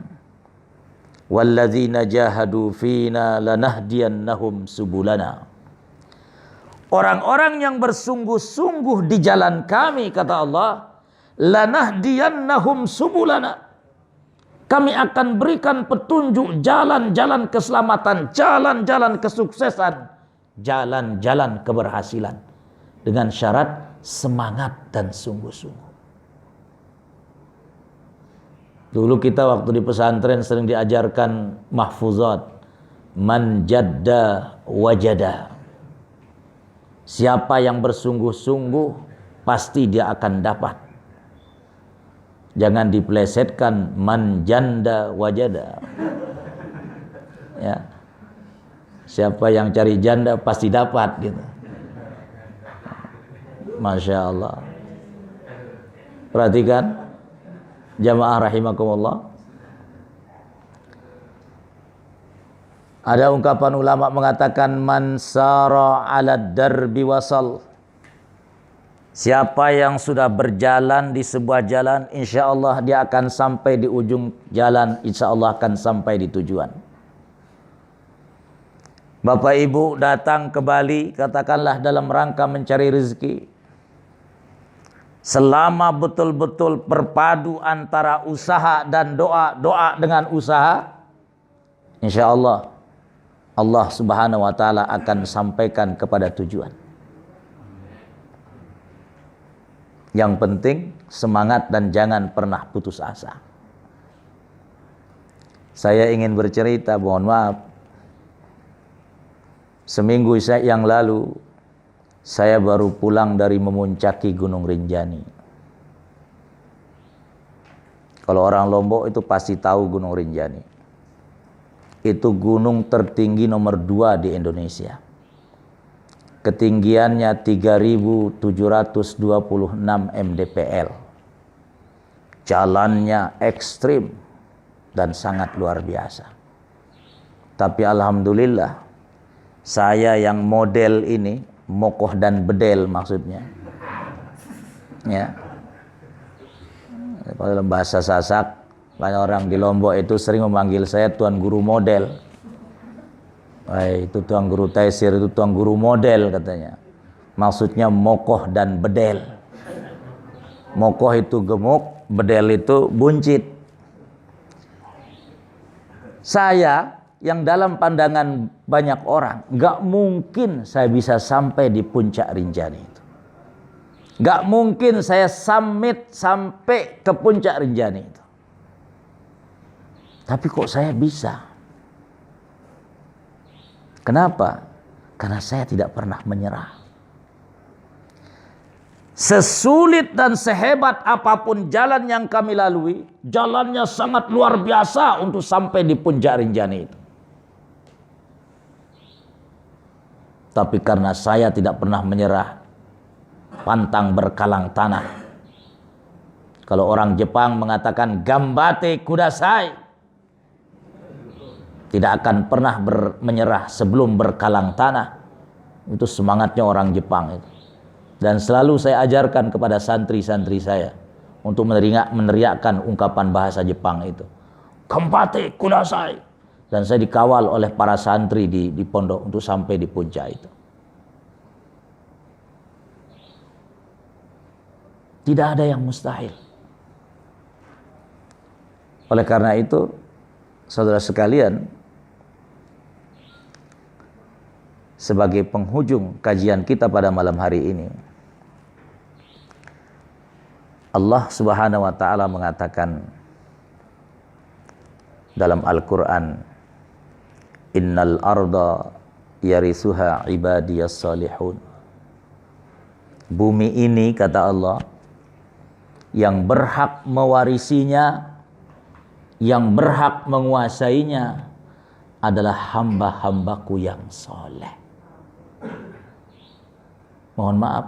walladzina jahadu fina lanahdiyannahum subulana. Orang-orang yang bersungguh-sungguh di jalan kami, kata Allah, lanahdiyannahum subulana. Kami akan berikan petunjuk jalan-jalan keselamatan, jalan-jalan kesuksesan, jalan-jalan keberhasilan, dengan syarat semangat dan sungguh-sungguh. Dulu kita waktu di pesantren sering diajarkan mahfuzat, man jadda wajada. Siapa yang bersungguh-sungguh pasti dia akan dapat. Jangan dipelesetkan man janda wajada. Ya. Siapa yang cari janda pasti dapat gitu. Masya Allah. Perhatikan jamaah rahimakumullah. Ada ungkapan ulama mengatakan man sara 'ala darbi wasal. Siapa yang sudah berjalan di sebuah jalan, insya Allah dia akan sampai di ujung jalan, insya Allah akan sampai di tujuan. Bapak Ibu datang ke Bali, katakanlah dalam rangka mencari rezeki. Selama betul-betul berpadu antara usaha dan doa, doa dengan usaha, insya Allah, Allah Subhanahu wa taala akan sampaikan kepada tujuan. Yang penting semangat dan jangan pernah putus asa. Saya ingin bercerita, mohon maaf. Seminggu yang lalu saya baru pulang dari memuncaki Gunung Rinjani. Kalau orang Lombok itu pasti tahu Gunung Rinjani. Itu gunung tertinggi nomor 2 di Indonesia. Ketinggiannya 3.726 mdpl. Jalannya ekstrim dan sangat luar biasa. Tapi alhamdulillah, saya yang model ini, mokoh dan bedel maksudnya, ya, dalam bahasa Sasak, Banyak orang di Lombok itu sering memanggil saya Tuan Guru Model. Itu Tuan Guru Taisir, itu Tuan Guru Model katanya. Maksudnya mokoh dan bedel. Mokoh itu gemuk, bedel itu buncit. Saya yang dalam pandangan banyak orang, gak mungkin saya bisa sampai di puncak Rinjani itu. Gak mungkin saya summit sampai ke puncak Rinjani itu. Tapi kok saya bisa? Kenapa? Karena saya tidak pernah menyerah. Sesulit dan sehebat apapun jalan yang kami lalui, jalannya sangat luar biasa untuk sampai di puncak Rinjani itu. Tapi karena saya tidak pernah menyerah, pantang berkalang tanah. Kalau orang Jepang mengatakan gambate kudasai, tidak akan pernah menyerah sebelum berkalang tanah. Itu semangatnya orang Jepang itu. Dan selalu saya ajarkan kepada santri-santri saya untuk meneriakkan ungkapan bahasa Jepang itu. Gambate kudasai. Dan saya dikawal oleh para santri di pondok untuk sampai di puncak itu. Tidak ada yang mustahil. Oleh karena itu, saudara sekalian, sebagai penghujung kajian kita pada malam hari ini, Allah Subhanahu wa taala mengatakan dalam Al-Qur'an, innal arda yarisuha ibadiyas salihun. Bumi ini, kata Allah, yang berhak mewarisinya, yang berhak menguasainya adalah hamba-hambaku yang soleh. Mohon maaf,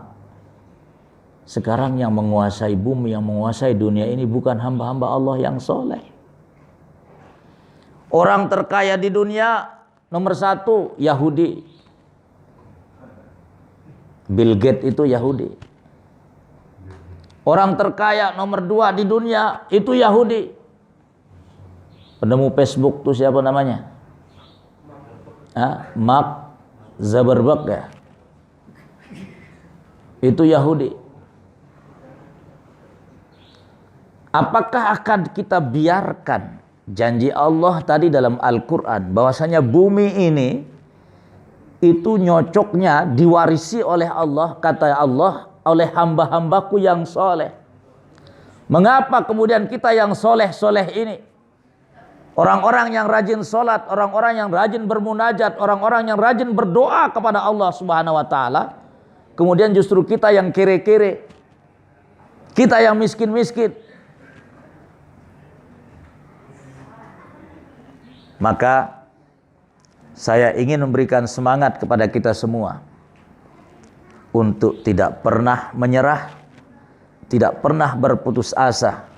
sekarang yang menguasai bumi, yang menguasai dunia ini bukan hamba-hamba Allah yang soleh. Orang terkaya di dunia nomor 1 Yahudi. Bill Gates itu Yahudi. Orang terkaya nomor 2 di dunia itu Yahudi. Penemu Facebook itu siapa namanya? Mark Zuckerberg ya. Itu Yahudi. Apakah akan kita biarkan janji Allah tadi dalam Al-Quran bahwasanya bumi ini itu nyocoknya diwarisi oleh Allah, kata Allah, oleh hamba-hambaku yang soleh. Mengapa kemudian kita yang soleh-soleh ini, orang-orang yang rajin sholat, orang-orang yang rajin bermunajat, orang-orang yang rajin berdoa kepada Allah Subhanahu wa taala, kemudian justru kita yang kere-kere, kita yang miskin-miskin? Maka saya ingin memberikan semangat kepada kita semua untuk tidak pernah menyerah, tidak pernah berputus asa.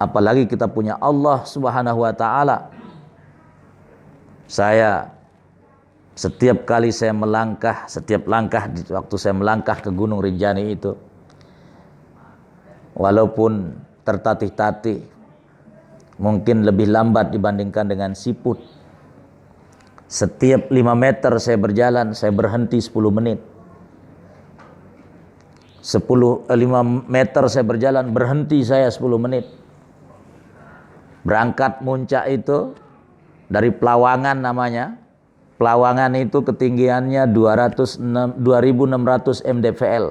Apalagi kita punya Allah Subhanahu wa taala. Saya setiap kali saya melangkah, setiap langkah waktu saya melangkah ke Gunung Rinjani itu, walaupun tertatih-tatih, mungkin lebih lambat dibandingkan dengan siput. Setiap 5 meter saya berjalan, saya berhenti 10 menit. 5 meter saya berjalan, berhenti saya 10 menit. Berangkat muncak itu dari Pelawangan namanya. Pelawangan itu ketinggiannya 2600 mdpl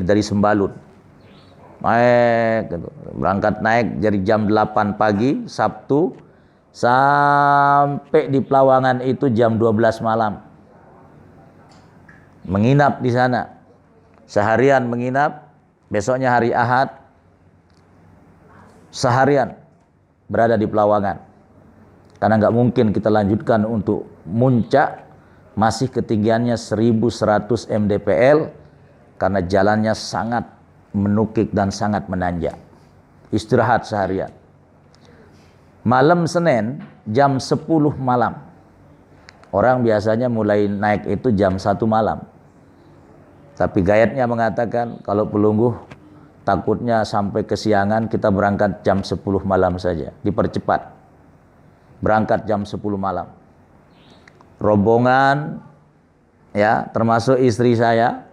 dari Sembalun. Naik gitu. Berangkat naik dari jam 8 pagi Sabtu sampai di Pelawangan itu jam 12 malam. Menginap di sana. Seharian menginap, besoknya hari Ahad seharian berada di Pelawangan. Karena nggak mungkin kita lanjutkan untuk muncak, masih ketinggiannya 1100 mdpl karena jalannya sangat menukik dan sangat menanjak. Istirahat seharian. Malam Senin jam 10 malam. Orang biasanya mulai naik itu jam 1 malam. Tapi gayatnya mengatakan kalau pelungguh takutnya sampai kesiangan, kita berangkat jam 10 malam saja, dipercepat. Berangkat jam 10 malam. Rombongan, ya, termasuk istri saya,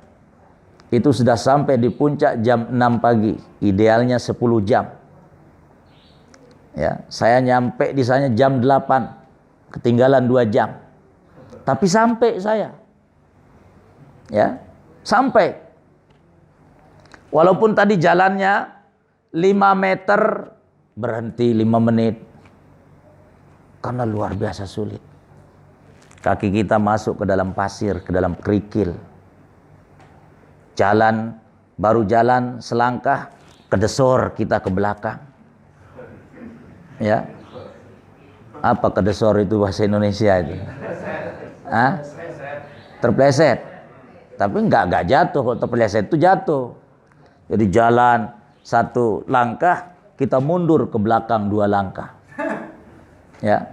itu sudah sampai di puncak jam 6 pagi, idealnya 10 jam. Ya, saya nyampe di sana jam 8, ketinggalan 2 jam. Tapi sampai saya. Ya, sampai. Walaupun tadi jalannya 5 meter, berhenti 5 menit. Karena luar biasa sulit. Kaki kita masuk ke dalam pasir, ke dalam kerikil. Jalan, baru jalan selangkah, kedesor kita ke belakang. Ya. Apa kedesor itu bahasa Indonesia itu? Hah? Terpleset. Tapi enggak jatuh, kalau terpleset itu jatuh. Jadi jalan 1 langkah, kita mundur ke belakang 2 langkah. Ya.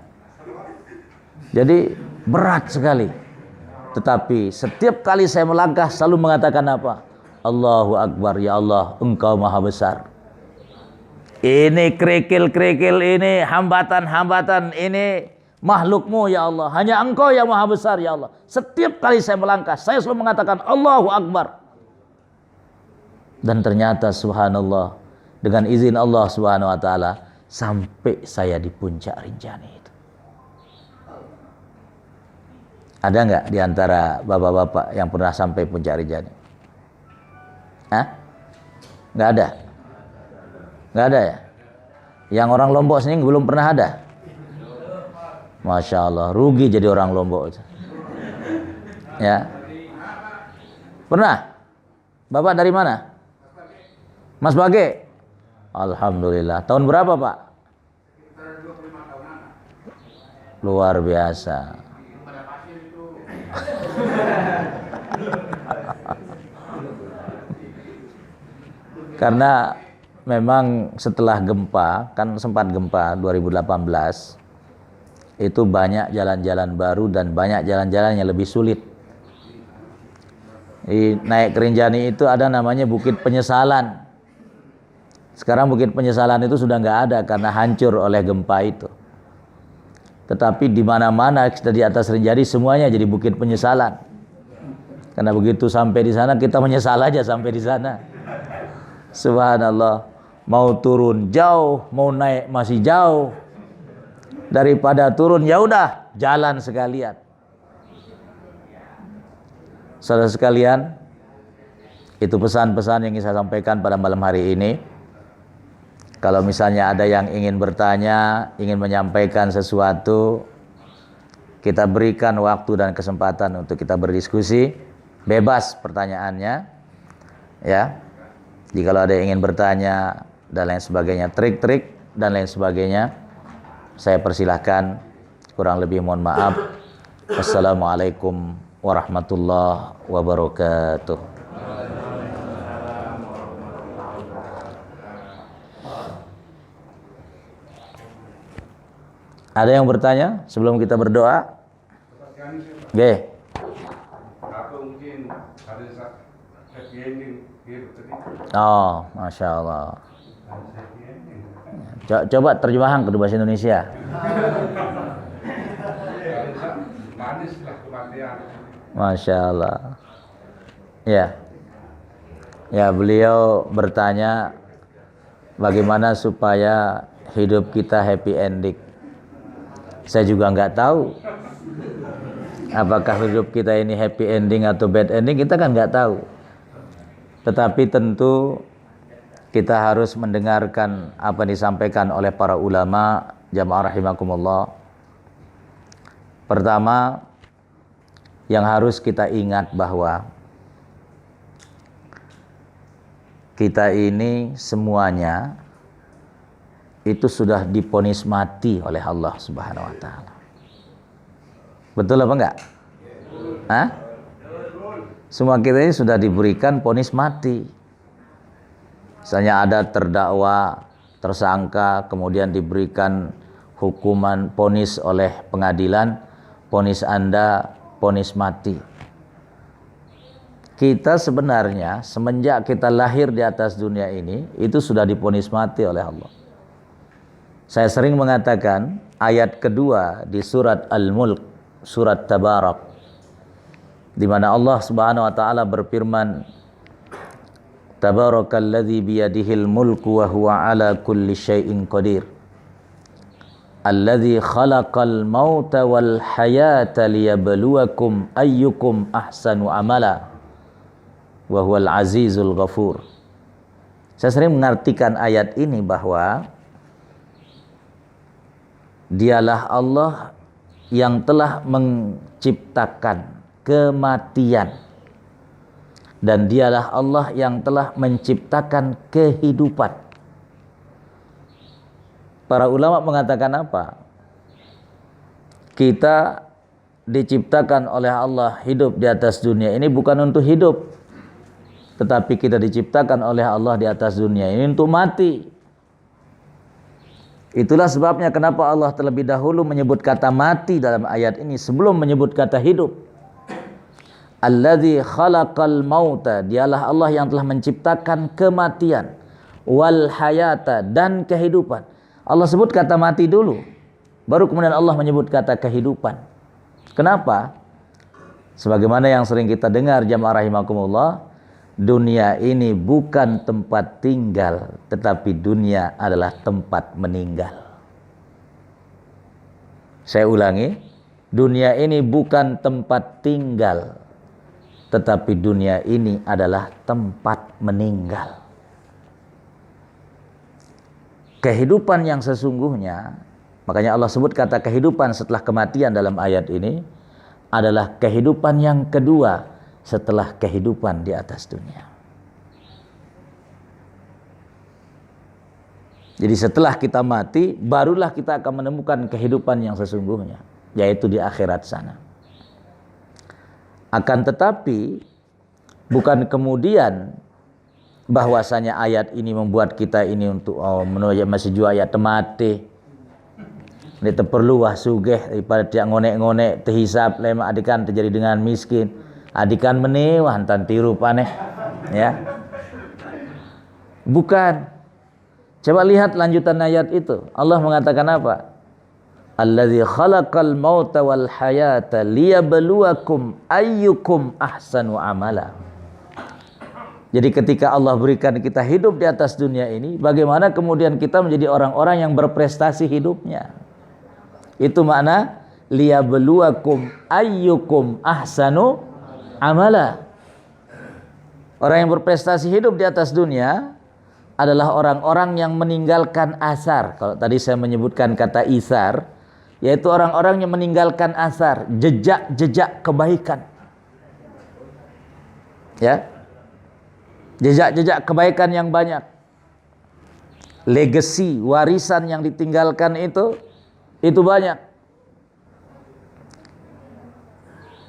Jadi berat sekali. Tetapi setiap kali saya melangkah selalu mengatakan apa? Allahu Akbar, ya Allah, Engkau Maha Besar. Ini kerikil-kerikil ini, hambatan-hambatan ini makhluk-Mu ya Allah. Hanya Engkau yang Maha Besar ya Allah. Setiap kali saya melangkah, saya selalu mengatakan Allahu Akbar. Dan ternyata subhanallah, dengan izin Allah Subhanahu wa taala, sampai saya di puncak Rinjani itu. Ada enggak di antara bapak-bapak yang pernah sampai puncak Rinjani? Hah? Enggak ada? Enggak ada ya? Yang orang Lombok sini belum pernah ada? Masya Allah, rugi jadi orang Lombok itu. Ya. Pernah? Bapak dari mana? Mas Bage? Alhamdulillah. Tahun berapa Pak? Luar biasa. Karena memang setelah gempa, kan sempat gempa 2018, itu banyak jalan-jalan baru dan banyak jalan-jalan yang lebih sulit. Naik ke Rinjani itu ada namanya Bukit Penyesalan. Sekarang Bukit Penyesalan itu sudah nggak ada karena hancur oleh gempa itu. Tetapi di mana-mana kita di atas Rinjani semuanya jadi Bukit Penyesalan. Karena begitu sampai di sana kita menyesal aja sampai di sana. Subhanallah, mau turun jauh, mau naik masih jauh. Daripada turun ya udah jalan sekalian. Saudara sekalian, itu pesan-pesan yang ingin saya sampaikan pada malam hari ini. Kalau misalnya ada yang ingin bertanya, ingin menyampaikan sesuatu, kita berikan waktu dan kesempatan untuk kita berdiskusi, bebas pertanyaannya, ya. Jika ada yang ingin bertanya dan lain sebagainya, trik-trik dan lain sebagainya, saya persilahkan. Kurang lebih mohon maaf. Wassalamualaikum warahmatullahi wabarakatuh. Ada yang bertanya sebelum kita berdoa? Oke. Oh, Masya Allah. Coba terjemahan ke bahasa Indonesia. Masya Allah. Ya. Ya, beliau bertanya bagaimana supaya hidup kita happy ending. Saya juga nggak tahu apakah hidup kita ini happy ending atau bad ending, kita kan nggak tahu. Tetapi tentu kita harus mendengarkan apa yang disampaikan oleh para ulama, jamaah rahimakumullah. Pertama, yang harus kita ingat bahwa kita ini semuanya itu sudah diponis mati oleh Allah Subhanahu wa taala. Betul apa enggak? Hah? Semua kita ini sudah diberikan ponis mati. Misalnya ada terdakwa, tersangka, kemudian diberikan hukuman ponis oleh pengadilan, ponis Anda ponis mati. kita sebenarnya semenjak kita lahir di atas dunia ini itu sudah divonis mati oleh Allah. Saya sering mengatakan ayat kedua di surat Al-Mulk, surat Tabarak, di mana Allah Subhanahu wa taala berfirman, Tabarakalladzi biyadihil mulku wa huwa ala kulli syai'in qadir. Alladzi khalaqal mauta wal hayata liyabluwakum ayyukum ahsanu amala wa huwal azizul ghafur. Saya sering mengartikan ayat ini bahwa dialah Allah yang telah menciptakan kematian dan dialah Allah yang telah menciptakan kehidupan. Para ulama mengatakan apa? Kita diciptakan oleh Allah hidup di atas dunia ini bukan untuk hidup, tetapi kita diciptakan oleh Allah di atas dunia ini untuk mati. Itulah sebabnya kenapa Allah terlebih dahulu menyebut kata mati dalam ayat ini sebelum menyebut kata hidup. Alladzi khalaqal mauta, dialah Allah yang telah menciptakan kematian, wal hayata, dan kehidupan. Allah sebut kata mati dulu, baru kemudian Allah menyebut kata kehidupan. Kenapa? Sebagaimana yang sering kita dengar jamaah rahimakumullah, dunia ini bukan tempat tinggal, tetapi dunia adalah tempat meninggal. Saya ulangi, dunia ini bukan tempat tinggal, tetapi dunia ini adalah tempat meninggal. Kehidupan yang sesungguhnya, makanya Allah sebut kata kehidupan setelah kematian dalam ayat ini, adalah kehidupan yang kedua setelah kehidupan di atas dunia. Jadi setelah kita mati, barulah kita akan menemukan kehidupan yang sesungguhnya, yaitu di akhirat sana. Akan tetapi bukan kemudian bahwasanya ayat ini membuat kita ini untuk menolak masih jua ayat mati. Ini perlu wah sugih daripada tiak ngonek-ngonek terhisap lema adikan terjadi dengan miskin. Adikan menewah hantan tiru paneh. Ya. Bukan. Coba lihat lanjutan ayat itu. Allah mengatakan apa? Alladzi khalaqal mauta wal hayata liyabluwakum ayyukum ahsanu amala. Jadi ketika Allah berikan kita hidup di atas dunia ini, bagaimana kemudian kita menjadi orang-orang yang berprestasi hidupnya. Itu makna liyabluwakum ayyukum ahsanu amala. Orang yang berprestasi hidup di atas dunia adalah orang-orang yang meninggalkan asar. Kalau tadi saya menyebutkan kata isar, yaitu orang-orang yang meninggalkan asar, jejak-jejak kebaikan. Ya. Jejak-jejak kebaikan yang banyak. Legacy, warisan yang ditinggalkan itu banyak.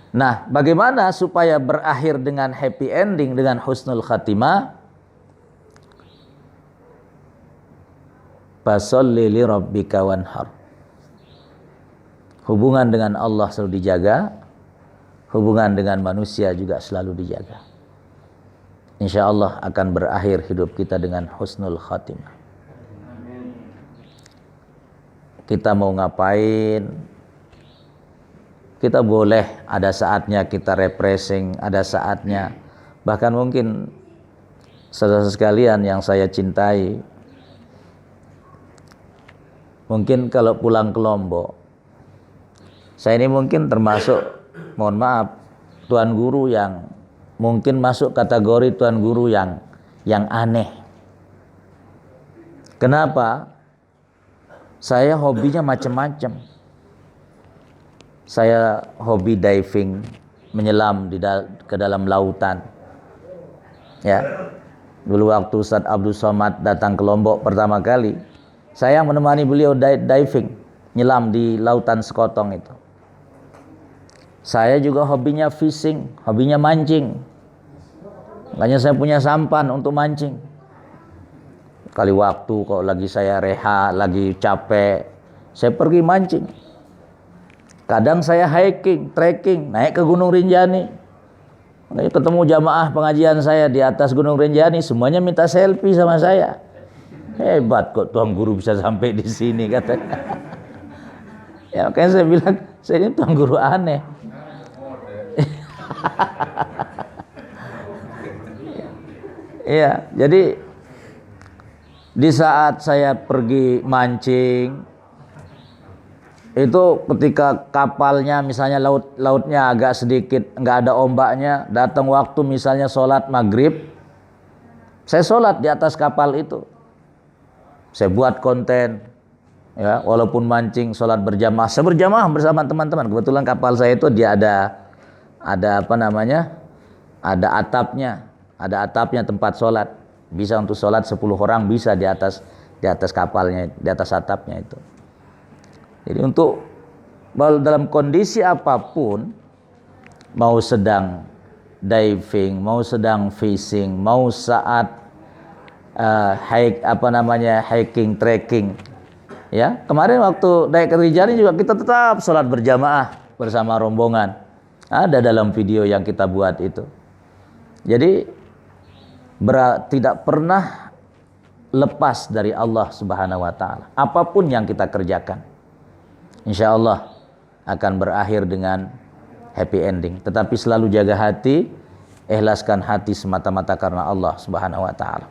Nah, bagaimana supaya berakhir dengan happy ending, dengan husnul khatimah? Fasolli li rabbika wanhar. Hubungan dengan Allah selalu dijaga, hubungan dengan manusia juga selalu dijaga. Insya Allah akan berakhir hidup kita dengan husnul khatimah. Kita mau ngapain? Kita boleh ada saatnya kita refreshing, ada saatnya. Bahkan mungkin saudara sekalian yang saya cintai, mungkin kalau pulang ke Lombok, saya ini mungkin termasuk, mohon maaf, tuan guru yang mungkin masuk kategori tuan guru yang aneh. Kenapa? Saya hobinya macam-macam. Saya hobi diving, menyelam ke dalam lautan. Ya. Dulu waktu Ustaz Abdul Somad datang ke Lombok pertama kali, saya menemani beliau diving, nyelam di lautan Sekotong itu. Saya juga hobinya fishing, hobinya mancing. Makanya saya punya sampan untuk mancing. Kali waktu kalau lagi saya rehat, lagi capek, saya pergi mancing. Kadang saya hiking, trekking, naik ke Gunung Rinjani. Makanya ketemu jamaah pengajian saya di atas Gunung Rinjani, semuanya minta selfie sama saya. Hebat kok Tuan Guru bisa sampai di sini, katanya. Ya makanya saya bilang, saya ini Tuan Guru aneh. Iya, jadi di saat saya pergi mancing, itu ketika kapalnya misalnya lautnya agak sedikit nggak ada ombaknya, datang waktu misalnya sholat maghrib, saya sholat di atas kapal itu. Saya buat konten, ya, walaupun mancing sholat berjamaah, saya berjamaah bersama teman-teman. Kebetulan kapal saya itu dia ada apa namanya, ada atapnya tempat sholat, bisa untuk sholat 10 orang bisa di atas kapalnya, di atas atapnya itu. Jadi untuk dalam kondisi apapun, mau sedang diving, mau sedang fishing, mau saat hiking, trekking, ya. Kemarin waktu naik ke Rinjani juga kita tetap sholat berjamaah bersama rombongan. Ada dalam video yang kita buat itu. Jadi tidak pernah lepas dari Allah Subhanahu wa taala. Apapun yang kita kerjakan, insya Allah akan berakhir dengan happy ending. Tetapi selalu jaga hati, ikhlaskan hati semata-mata karena Allah Subhanahu wa taala.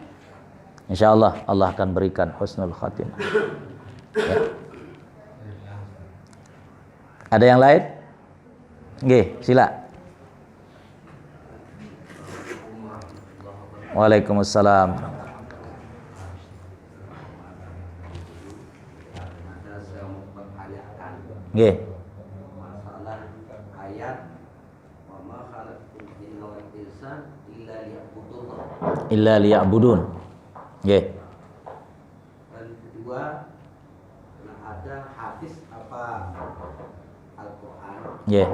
Insya Allah Allah akan berikan husnul khatimah. Ya. Ada yang lain? Nggih, sila. Waalaikumsalam. Nggih. Masalah ayat wa ma khalaqtul jinna wal insa Illa liya'budun. Nggih. Dan kedua, ada hadis apa Al-Qur'an. Nggih.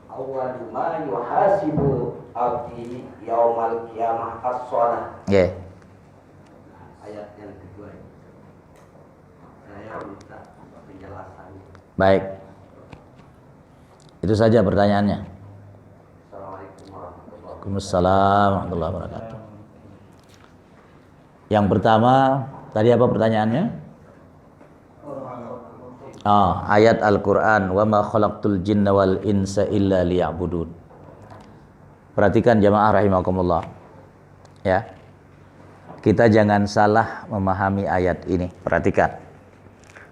Awwalu ma yuhasibu abdi yaumal qiyamah as-shalah. Nggih. Ayat yang kedua ini. Saya minta penjelasannya. Baik. Itu saja pertanyaannya. Assalamualaikum warahmatullahi wabarakatuh. Waalaikumsalam warahmatullahi wabarakatuh. Yang pertama, tadi apa pertanyaannya? Ayat Al-Quran, wa ma khalaqtul jinna wal insa illa liya'budun. Perhatikan jamaah rahimakumullah, ya. Kita jangan salah memahami ayat ini. Perhatikan,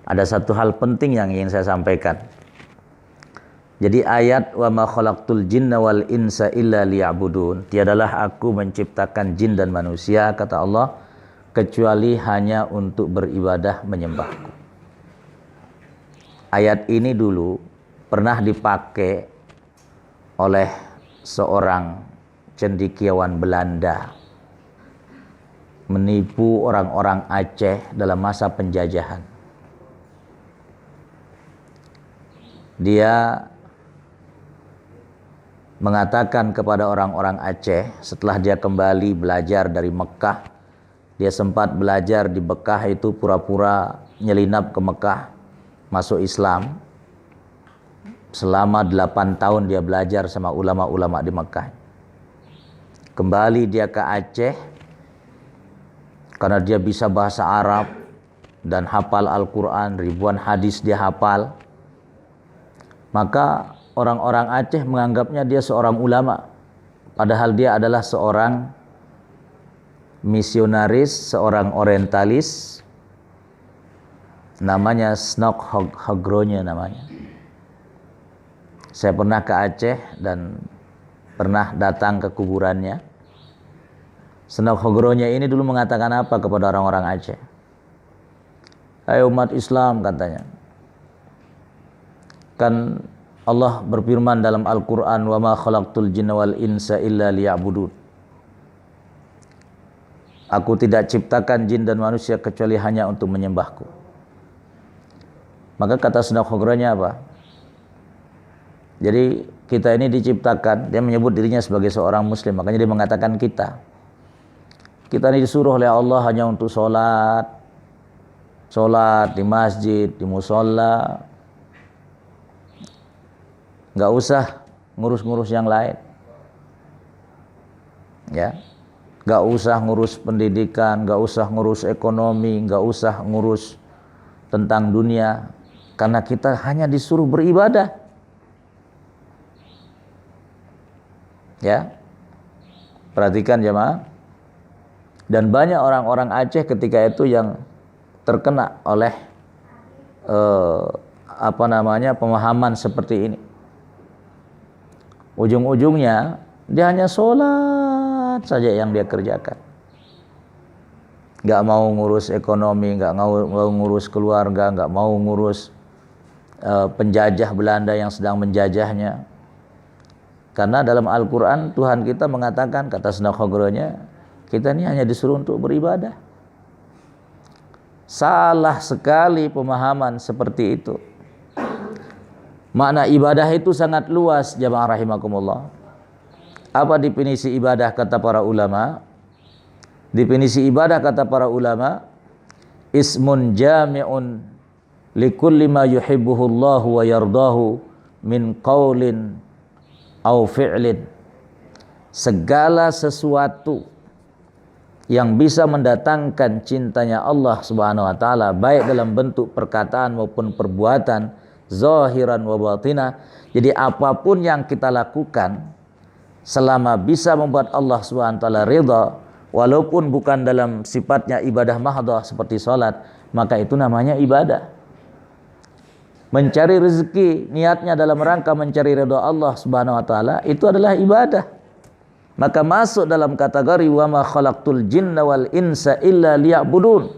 ada satu hal penting yang ingin saya sampaikan. Jadi ayat wa ma khalaqtul jinna wal insa illa liya'budun, tiadalah aku menciptakan jin dan manusia, kata Allah, kecuali hanya untuk beribadah menyembahku. Ayat ini dulu pernah dipakai oleh seorang cendekiawan Belanda menipu orang-orang Aceh dalam masa penjajahan. Dia mengatakan kepada orang-orang Aceh setelah dia kembali belajar dari Mekah, dia sempat belajar di Mekah itu pura-pura nyelinap ke Mekah, masuk Islam. Selama 8 tahun dia belajar sama ulama-ulama di Mekah. Kembali dia ke Aceh, karena dia bisa bahasa Arab dan hafal Al-Quran, ribuan hadis dia hafal. Maka orang-orang Aceh menganggapnya dia seorang ulama, padahal dia adalah seorang misionaris, seorang orientalis. Namanya Snok Hogronya namanya. Saya pernah ke Aceh dan pernah datang ke kuburannya. Snok Hogronya ini dulu mengatakan apa kepada orang-orang Aceh? Hai umat Islam, katanya. Kan Allah berfirman dalam Al-Quran, wa ma khalaqtul jinna wal insa illa liya'budun. Aku tidak ciptakan jin dan manusia kecuali hanya untuk menyembahku. Maka kata Snok Hogronya apa? Jadi kita ini diciptakan, dia menyebut dirinya sebagai seorang muslim, makanya dia mengatakan kita ini disuruh oleh Allah hanya untuk sholat di masjid, di musola, nggak usah ngurus-ngurus yang lain. Ya. Gak usah ngurus pendidikan, gak usah ngurus ekonomi, gak usah ngurus tentang dunia, karena kita hanya disuruh beribadah. Ya. Perhatikan jemaah. Dan banyak orang-orang Aceh ketika itu yang terkena oleh pemahaman seperti ini. Ujung-ujungnya dia hanya sholat saja yang dia kerjakan. Gak mau ngurus ekonomi, gak mau ngurus keluarga, gak mau ngurus penjajah Belanda yang sedang menjajahnya. Karena dalam Al-Quran Tuhan kita mengatakan, kata Senakhogronya, kita ini hanya disuruh untuk beribadah. Salah sekali pemahaman seperti itu. Makna ibadah itu sangat luas, jamaah rahimakumullah. Apa definisi ibadah kata para ulama? Definisi ibadah kata para ulama, ismun jami'un likulli ma yuhibbuhu Allah wa yardahu min qaulin au fi'lin. Segala sesuatu yang bisa mendatangkan cintanya Allah Subhanahu wa taala, baik dalam bentuk perkataan maupun perbuatan, zahiran wa batinah. Jadi apapun yang kita lakukan selama bisa membuat Allah SWT ridha, walaupun bukan dalam sifatnya ibadah mahdhah seperti sholat, maka itu namanya ibadah. Mencari rezeki, niatnya dalam rangka mencari ridha Allah SWT, itu adalah ibadah. Maka masuk dalam kategori wa ma khalaqtul jinna wal insa illa liya'budun.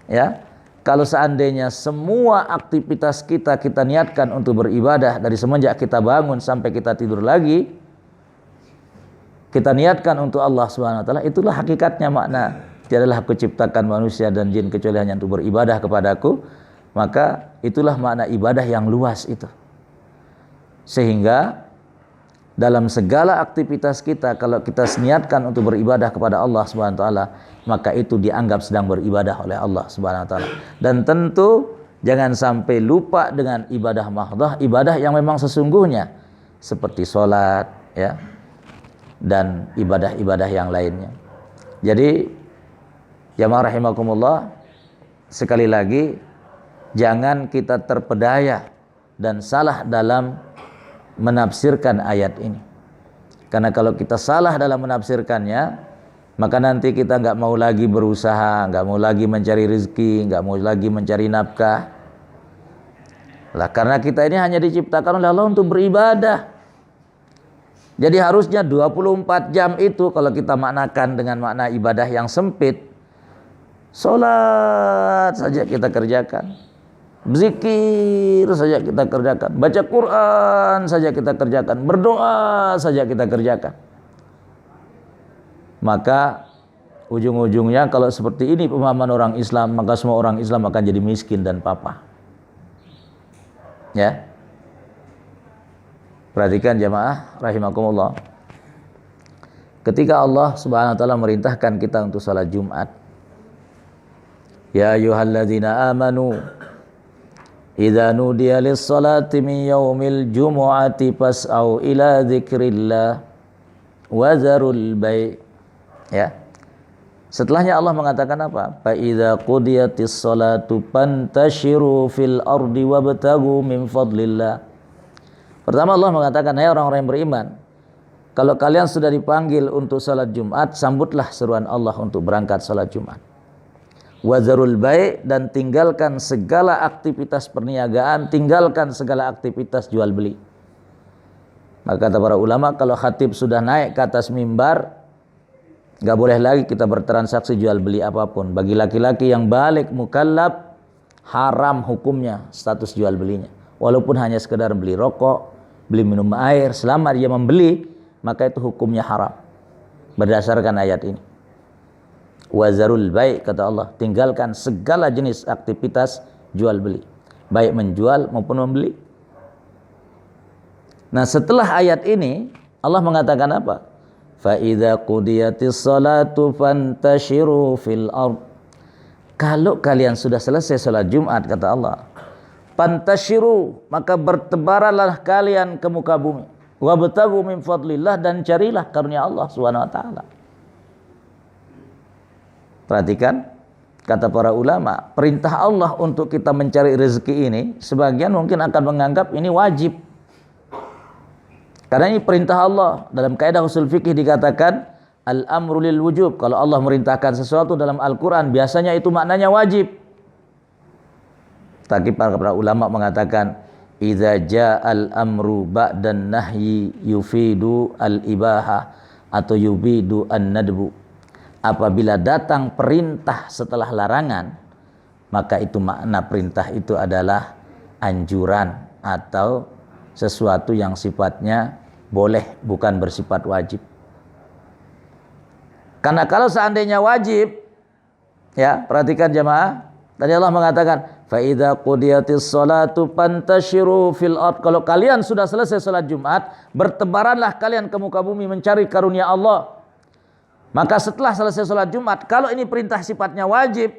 Ya, kalau seandainya semua aktivitas kita niatkan untuk beribadah dari semenjak kita bangun sampai kita tidur lagi, kita niatkan untuk Allah SWT, itulah hakikatnya makna tiadalah aku ciptakan manusia dan jin kecuali hanya untuk beribadah kepadaku. Maka itulah makna ibadah yang luas itu. Sehingga dalam segala aktivitas kita, kalau kita niatkan untuk beribadah kepada Allah SWT, maka itu dianggap sedang beribadah oleh Allah SWT. Dan tentu jangan sampai lupa dengan ibadah mahdhah, ibadah yang memang sesungguhnya, seperti sholat, ya, dan ibadah-ibadah yang lainnya. Jadi jamaah rahimakumullah, sekali lagi jangan kita terpedaya dan salah dalam menafsirkan ayat ini. Karena kalau kita salah dalam menafsirkannya, maka nanti kita nggak mau lagi berusaha, nggak mau lagi mencari rezeki, nggak mau lagi mencari nafkah. Lah karena kita ini hanya diciptakan oleh Allah untuk beribadah. Jadi harusnya 24 jam itu kalau kita maknakan dengan makna ibadah yang sempit, sholat saja kita kerjakan, zikir saja kita kerjakan, baca Quran saja kita kerjakan, berdoa saja kita kerjakan. Maka ujung-ujungnya kalau seperti ini pemahaman orang Islam, maka semua orang Islam akan jadi miskin dan papa. Ya. Perhatikan jamaah rahimakumullah. Ketika Allah Subhanahu wa taala merintahkan kita untuk salat Jumat, ya ayyuhalladzina amanu idza nudiya lis-salati min yaumil jumu'ati fas'au ila dzikrillah wa zarul bai'. Ya. Setelahnya Allah mengatakan apa? Fa idza qudiyatis salatu fantashiru fil ardi wabtagu min fadlillah. Pertama Allah mengatakan, hai orang-orang yang beriman, kalau kalian sudah dipanggil untuk salat Jumat, sambutlah seruan Allah untuk berangkat salat Jumat. Wazarul bai', dan tinggalkan segala aktivitas perniagaan, tinggalkan segala aktivitas jual beli. Maka kata para ulama, kalau khatib sudah naik ke atas mimbar, gak boleh lagi kita bertransaksi jual beli apapun. Bagi laki-laki yang balik mukallaf, haram hukumnya status jual belinya. Walaupun hanya sekedar beli rokok, beli minum air, selama dia membeli, maka itu hukumnya haram berdasarkan ayat ini. Wazarul bai', kata Allah, tinggalkan segala jenis aktivitas jual beli, baik menjual maupun membeli. Nah setelah ayat ini Allah mengatakan apa? Fa idza qudiyatis salatu fantashiru fil ard. Kalau kalian sudah selesai salat Jumat, kata Allah, fantashiru, maka bertebaralah kalian ke muka bumi. Wabtaghu min fadlillah, dan carilah karunia Allah Subhanahu wa taala. Perhatikan kata para ulama, perintah Allah untuk kita mencari rezeki ini, sebagian mungkin akan menganggap ini wajib. Karena ini perintah Allah. Dalam kaidah usul fikih dikatakan al-amru lil wujub. Kalau Allah merintahkan sesuatu dalam Al-Quran, biasanya itu maknanya wajib. Tapi para ulama mengatakan idza ja'al amru ba'dan nahyi yufidu al-ibahah atau yubidu an-nadbu. Apabila datang perintah setelah larangan, maka itu makna perintah itu adalah anjuran atau sesuatu yang sifatnya boleh, bukan bersifat wajib. Karena kalau seandainya wajib, ya perhatikan jemaah, tadi Allah mengatakan fa idza qudiyatis shalatu fantashiru fil ard. Kalau kalian sudah selesai salat Jumat, bertebaranlah kalian ke muka bumi mencari karunia Allah. Maka setelah selesai salat Jumat, kalau ini perintah sifatnya wajib,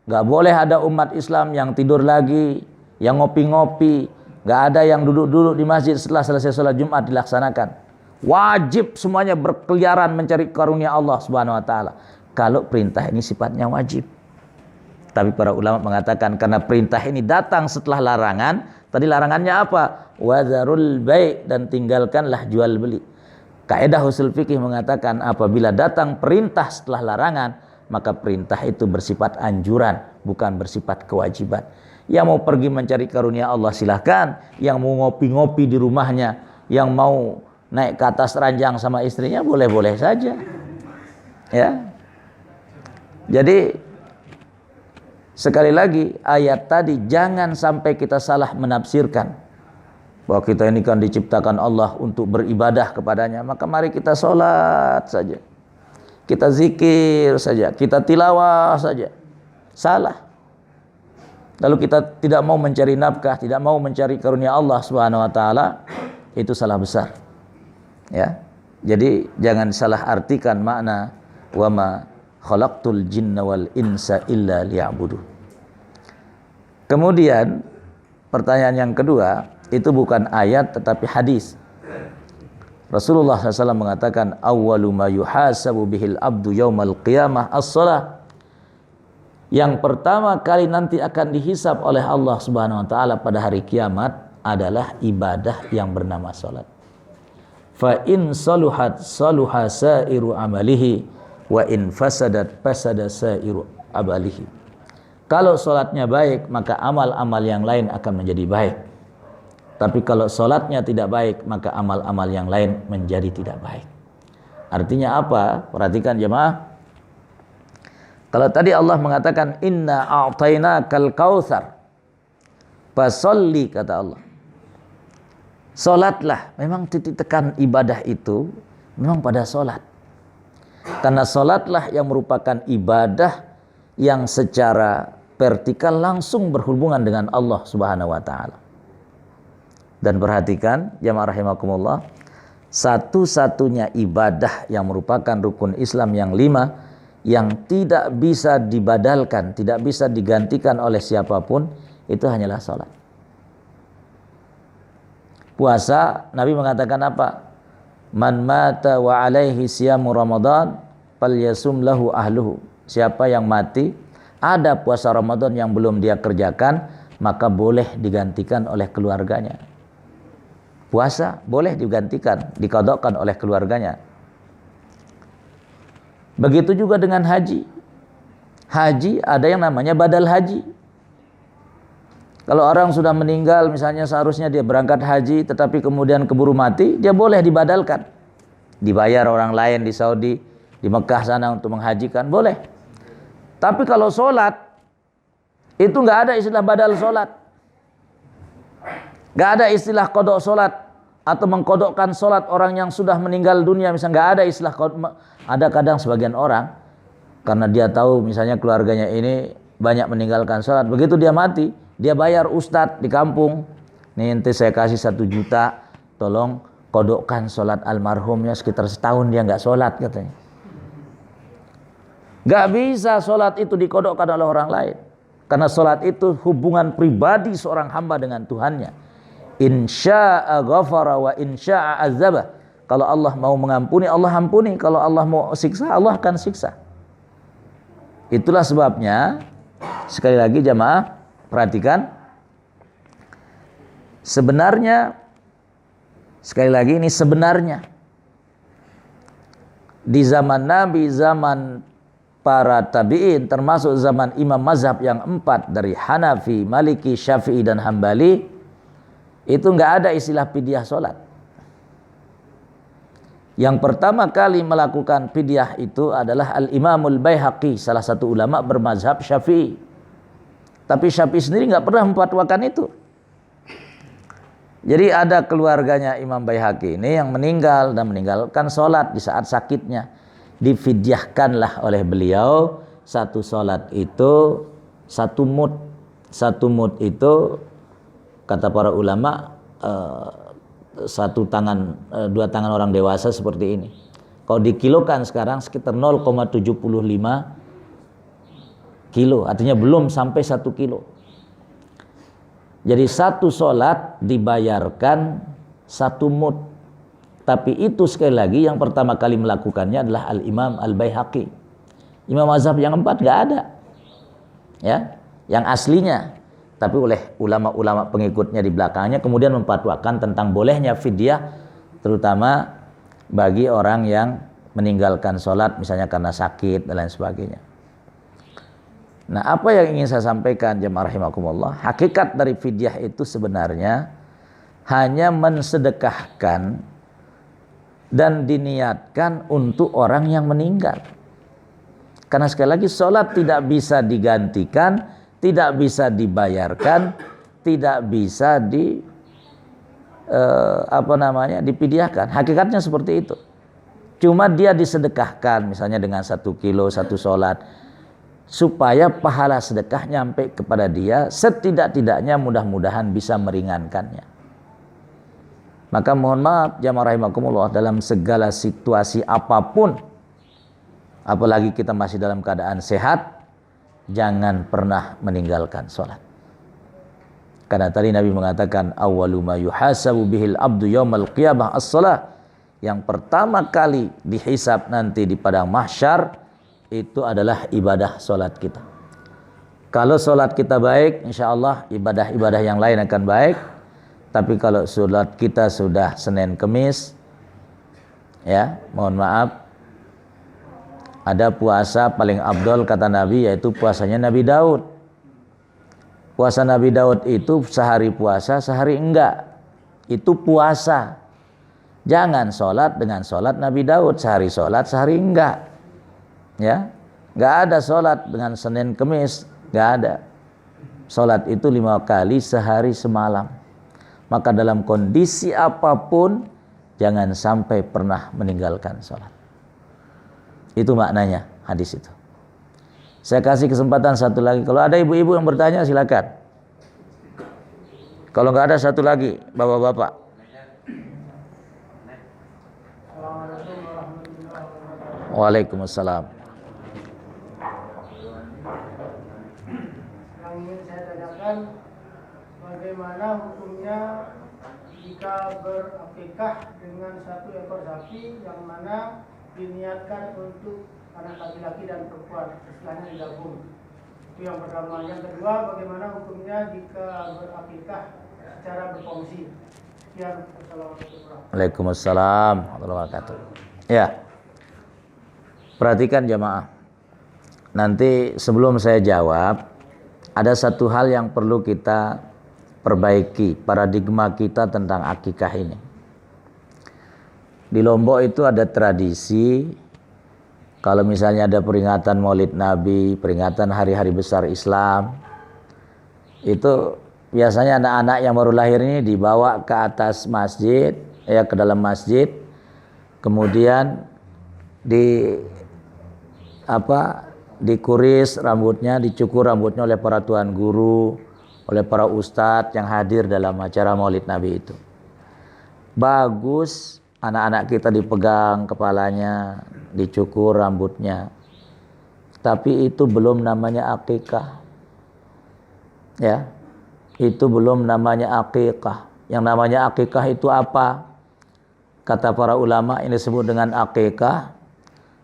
nggak boleh ada umat Islam yang tidur lagi, yang ngopi-ngopi, nggak ada yang duduk-duduk di masjid setelah selesai salat Jumat dilaksanakan. Wajib semuanya berkeliaran mencari karunia Allah Subhanahu wa taala. Kalau perintah ini sifatnya wajib. Tapi para ulama mengatakan karena perintah ini datang setelah larangan, tadi larangannya apa? Wadzarul bai', dan tinggalkanlah jual beli. Kaidah usul fikih mengatakan apabila datang perintah setelah larangan, maka perintah itu bersifat anjuran, bukan bersifat kewajiban. Yang mau pergi mencari karunia Allah silahkan, yang mau ngopi-ngopi di rumahnya, yang mau naik ke atas ranjang sama istrinya boleh-boleh saja. Ya. Jadi sekali lagi ayat tadi jangan sampai kita salah menafsirkan bahwa kita ini kan diciptakan Allah untuk beribadah kepadanya, maka mari kita sholat saja, kita zikir saja, kita tilawah saja. Salah. Lalu kita tidak mau mencari nafkah, tidak mau mencari karunia Allah Subhanahu wa taala, itu salah besar. Ya. Jadi jangan salah artikan makna wa ma khalaqtul jinna wal insa illa liya'budun. Kemudian pertanyaan yang kedua, itu bukan ayat tetapi hadis. Rasulullah SAW mengatakan awwalu ma yuhasabu bihil abdu yaumal qiyamah as-shalah. Yang pertama kali nanti akan dihisab oleh Allah Subhanahu wa taala pada hari kiamat adalah ibadah yang bernama salat. Fa in saluhat saluha sairu amalihi wa in fasadat fasada sairu amalihi. Kalau salatnya baik, maka amal-amal yang lain akan menjadi baik. Tapi kalau salatnya tidak baik, maka amal-amal yang lain menjadi tidak baik. Artinya apa? Perhatikan jemaah. Kalau tadi Allah mengatakan inna a'tainakal kautsar fasolli, kata Allah. Salatlah, memang titik tekan ibadah itu memang pada salat. Karena salatlah yang merupakan ibadah yang secara vertikal langsung berhubungan dengan Allah Subhanahu wa taala. Dan perhatikan jamaah rahimakumullah, satu-satunya ibadah yang merupakan rukun Islam yang 5 yang tidak bisa dibadalkan, tidak bisa digantikan oleh siapapun, itu hanyalah salat. Puasa, Nabi mengatakan apa? Man mata wa alaihi siyamu Ramadan falyasum lahu ahluhu. Siapa yang mati ada puasa Ramadan yang belum dia kerjakan, maka boleh digantikan oleh keluarganya. Puasa boleh digantikan, diqadhakan oleh keluarganya. Begitu juga dengan haji. Haji ada yang namanya badal haji. Kalau orang sudah meninggal, misalnya seharusnya dia berangkat haji, tetapi kemudian keburu mati, dia boleh dibadalkan. Dibayar orang lain di Saudi, di Mekah sana untuk menghajikan, boleh. Tapi kalau sholat, itu nggak ada istilah badal sholat. Nggak ada istilah kodok sholat atau mengkodokkan sholat orang yang sudah meninggal dunia. Misalnya nggak ada istilah kodok. Ada kadang sebagian orang, karena dia tahu misalnya keluarganya ini banyak meninggalkan sholat, begitu dia mati, dia bayar ustadz di kampung, nih nanti saya kasih 1 juta, tolong kodokkan sholat almarhumnya, sekitar setahun dia nggak sholat katanya. Nggak bisa sholat itu dikodokkan oleh orang lain, karena sholat itu hubungan pribadi seorang hamba dengan Tuhannya. Insya'a ghafara wa insya'a azaba. Kalau Allah mau mengampuni, Allah ampuni. Kalau Allah mau siksa, Allah akan siksa. Itulah sebabnya, sekali lagi jamaah, perhatikan. Sebenarnya, sekali lagi ini sebenarnya, di zaman Nabi, zaman para tabi'in, termasuk zaman imam mazhab yang 4 dari Hanafi, Maliki, Syafi'i dan Hambali, itu enggak ada istilah fidyah salat. Yang pertama kali melakukan fidyah itu adalah Al-Imamul Baihaqi, salah satu ulama bermazhab Syafi'i. Tapi Syafi'i sendiri enggak pernah memfatwakan itu. Jadi ada keluarganya Imam Baihaqi ini yang meninggal dan meninggalkan sholat di saat sakitnya. Difidyahkanlah oleh beliau satu sholat itu 1 mud. 1 mud itu kata para ulama 2 tangan orang dewasa seperti ini. Kalau dikilokan sekarang sekitar 0,75 kilo, artinya belum sampai 1 kilo. Jadi satu sholat dibayarkan 1 mud. Tapi itu sekali lagi yang pertama kali melakukannya adalah Al-Imam Al-Baihaqi. Imam mazhab yang 4 nggak ada, ya, yang aslinya. Tapi oleh ulama-ulama pengikutnya di belakangnya kemudian memfatwakan tentang bolehnya fidyah, terutama bagi orang yang meninggalkan sholat misalnya karena sakit dan lain sebagainya. Nah, apa yang ingin saya sampaikan jemaah rahimakumullah, hakikat dari fidyah itu sebenarnya hanya mensedekahkan dan diniatkan untuk orang yang meninggal. Karena sekali lagi sholat tidak bisa digantikan, tidak bisa dibayarkan, tidak bisa difidyahkan. Hakikatnya seperti itu. Cuma dia disedekahkan misalnya dengan 1 kilo 1 sholat, supaya pahala sedekah nyampe kepada dia, setidak-tidaknya mudah-mudahan bisa meringankannya. Maka mohon maaf jamaah rahimakumullah, dalam segala situasi apapun, apalagi kita masih dalam keadaan sehat, jangan pernah meninggalkan sholat. Karena tadi Nabi mengatakan awwalu ma yuhasabu bihil abdu yaumal qiyamah as-shalah. Yang pertama kali dihisab nanti di padang mahsyar itu adalah ibadah sholat kita. Kalau sholat kita baik, insya Allah ibadah-ibadah yang lain akan baik. Tapi kalau sholat kita sudah Senin Kemis, ya mohon maaf, ada puasa paling afdol kata Nabi, yaitu puasanya Nabi Daud. Puasa Nabi Daud itu sehari puasa, sehari enggak. Itu puasa. Jangan sholat dengan sholat Nabi Daud, sehari sholat, sehari enggak. Ya, nggak ada sholat dengan Senin Kemis, nggak ada. Sholat itu 5 kali sehari semalam. Maka dalam kondisi apapun jangan sampai pernah meninggalkan sholat. Itu maknanya hadis itu. Saya kasih kesempatan satu lagi. Kalau ada ibu-ibu yang bertanya silakan. Kalau nggak ada satu lagi, bapak-bapak. Waalaikumsalam. Bagaimana hukumnya jika berakikah dengan 1 ekor sapi yang mana diniatkan untuk anak laki-laki dan perempuan, istilahnya digabung. Itu yang pertama. Yang kedua, bagaimana hukumnya jika berakikah secara berfungsi? Sekian. Waalaikumsalam warahmatullahi wabarakatuh. Ya, perhatikan jamaah. Nanti sebelum saya jawab, ada satu hal yang perlu kita perbaiki, paradigma kita tentang akikah ini. Di Lombok itu ada tradisi, kalau misalnya ada peringatan Maulid Nabi, peringatan hari-hari besar Islam, itu biasanya anak-anak yang baru lahir ini dibawa ke atas masjid, ya ke dalam masjid, kemudian dikuris rambutnya, dicukur rambutnya oleh para tuan guru, oleh para ustadz yang hadir dalam acara Maulid Nabi itu. Bagus anak-anak kita dipegang kepalanya, dicukur rambutnya. Tapi itu belum namanya akikah. Ya. Itu belum namanya akikah. Yang namanya akikah itu apa? Kata para ulama ini disebut dengan akikah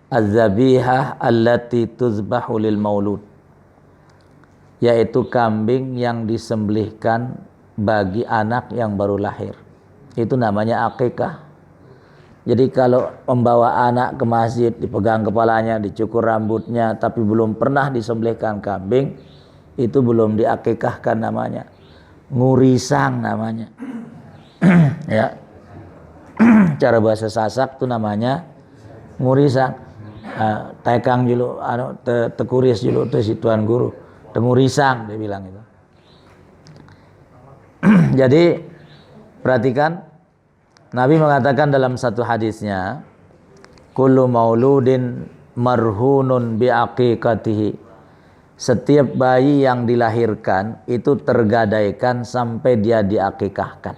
az-zabihah allati tuzbahu lil maulud, yaitu kambing yang disembelihkan bagi anak yang baru lahir. Itu namanya akikah. Jadi kalau membawa anak ke masjid, dipegang kepalanya, dicukur rambutnya, tapi belum pernah disembelihkan kambing, itu belum diakikahkan namanya. Ngurisang namanya. Ya. Cara bahasa Sasak itu namanya ngurisang. Tekang julu, tekuris julu itu si tuan guru. Tengurisang dia bilang itu. Jadi perhatikan, Nabi mengatakan dalam satu hadisnya, kullu mauludin marhunun biaqiqatihi. Setiap bayi yang dilahirkan itu tergadaikan sampai dia diakikahkan.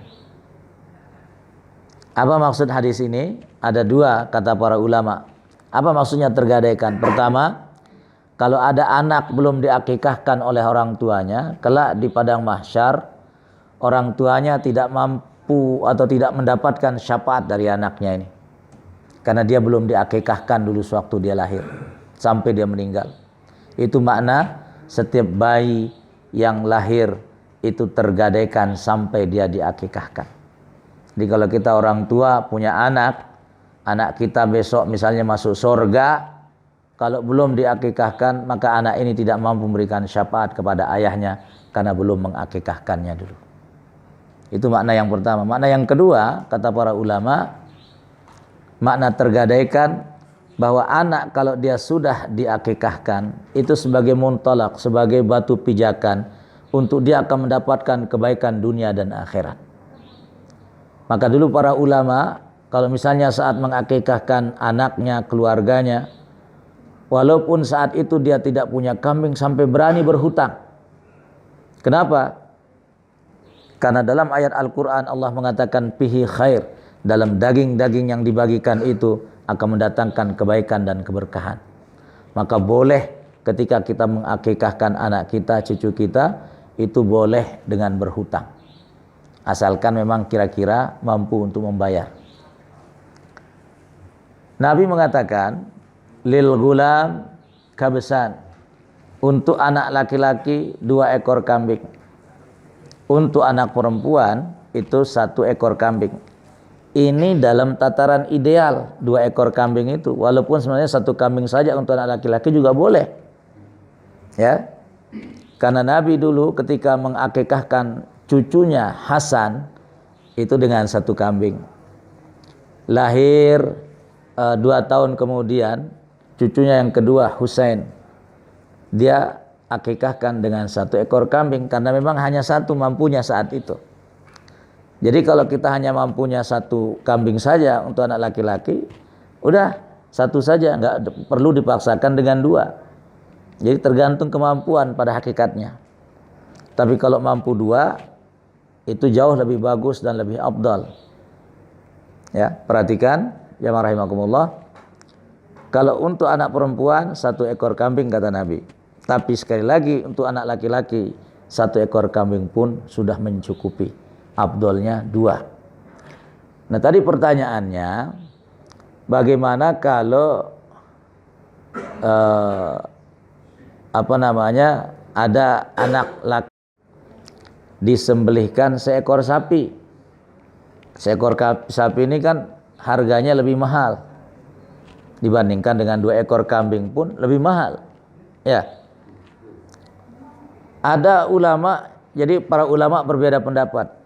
Apa maksud hadis ini? Ada dua kata para ulama. Apa maksudnya tergadaikan? Pertama, kalau ada anak belum diakikahkan oleh orang tuanya, kelak di padang mahsyar orang tuanya tidak mampu atau tidak mendapatkan syafaat dari anaknya ini, karena dia belum diakikahkan dulu sewaktu dia lahir sampai dia meninggal. Itu makna setiap bayi yang lahir itu tergadaikan sampai dia diakikahkan. Jadi kalau kita orang tua punya anak kita besok misalnya masuk surga, kalau belum diakikahkan maka anak ini tidak mampu memberikan syafaat kepada ayahnya karena belum mengakikahkannya dulu. Itu makna yang pertama. Makna yang kedua, kata para ulama, makna tergadaikan bahwa anak kalau dia sudah diakikahkan itu sebagai muntolak, sebagai batu pijakan untuk dia akan mendapatkan kebaikan dunia dan akhirat. Maka dulu para ulama kalau misalnya saat mengakikahkan anaknya, keluarganya, walaupun saat itu dia tidak punya kambing sampai berani berhutang. Kenapa? Karena dalam ayat Al-Quran Allah mengatakan fihi khair, dalam daging-daging yang dibagikan itu akan mendatangkan kebaikan dan keberkahan. Maka boleh ketika kita mengakikahkan anak kita, cucu kita, itu boleh dengan berhutang, asalkan memang kira-kira mampu untuk membayar. Nabi mengatakan lil gulam kabsan, untuk anak laki-laki 2 ekor kambing, untuk anak perempuan itu 1 ekor kambing. Ini dalam tataran ideal 2 ekor kambing itu, walaupun sebenarnya 1 kambing saja untuk anak laki-laki juga boleh. Ya. Karena Nabi dulu ketika mengakikahkan cucunya Hasan itu dengan 1 kambing. Lahir 2 tahun kemudian cucunya yang kedua Husain, dia akikahkan dengan 1 ekor kambing karena memang hanya 1 mampunya saat itu. Jadi kalau kita hanya mampunya 1 kambing saja untuk anak laki-laki, udah 1 saja, nggak perlu dipaksakan dengan 2. Jadi tergantung kemampuan pada hakikatnya. Tapi kalau mampu 2, itu jauh lebih bagus dan lebih afdal. Ya, perhatikan jamaah rahimakumullah. Kalau untuk anak perempuan 1 ekor kambing kata Nabi. Tapi sekali lagi untuk anak laki-laki 1 ekor kambing pun sudah mencukupi. Afdolnya 2. Nah tadi pertanyaannya, bagaimana kalau ada anak laki disembelihkan seekor sapi. Seekor sapi ini kan harganya lebih mahal dibandingkan dengan 2 ekor kambing pun lebih mahal. Ya. Ada ulama, jadi para ulama berbeda pendapat.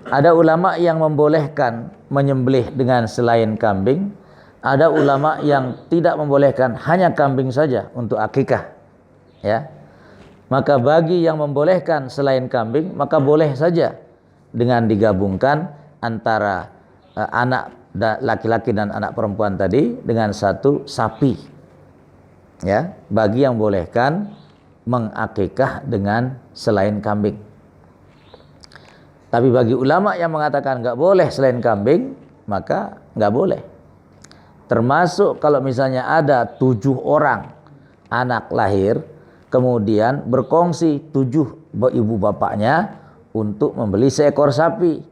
Ada ulama yang membolehkan menyembelih dengan selain kambing, ada ulama yang tidak membolehkan, hanya kambing saja untuk akikah. Ya. Maka bagi yang membolehkan selain kambing, maka boleh saja dengan digabungkan antara anak laki-laki dan anak perempuan tadi dengan 1 sapi. Ya, bagi yang bolehkan mengakikah dengan selain kambing. Tapi bagi ulama yang mengatakan nggak boleh selain kambing, maka nggak boleh. Termasuk kalau misalnya ada 7 orang anak lahir, kemudian berkongsi 7 ibu bapaknya untuk membeli seekor sapi.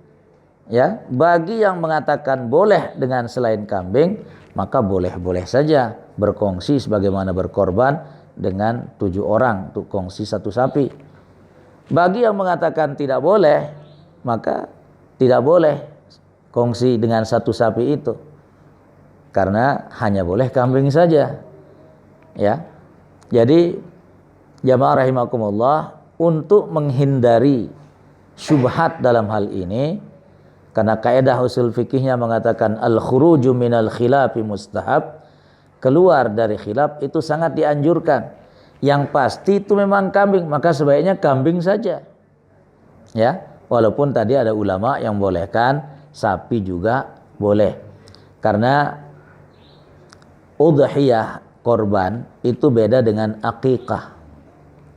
Ya, bagi yang mengatakan boleh dengan selain kambing, maka boleh-boleh saja berkongsi sebagaimana berkorban dengan 7 orang untuk kongsi 1 sapi. Bagi yang mengatakan tidak boleh, maka tidak boleh kongsi dengan 1 sapi itu, karena hanya boleh kambing saja. Ya, jadi jamaah rahimakumullah, untuk menghindari syubhat dalam hal ini, karena kaidah usul fikihnya mengatakan al-khuruju minal khilafi mustahab, keluar dari khilaf itu sangat dianjurkan. Yang pasti itu memang kambing, maka sebaiknya kambing saja. Ya, walaupun tadi ada ulama yang bolehkan sapi juga boleh. Karena udhiyah korban itu beda dengan akikah.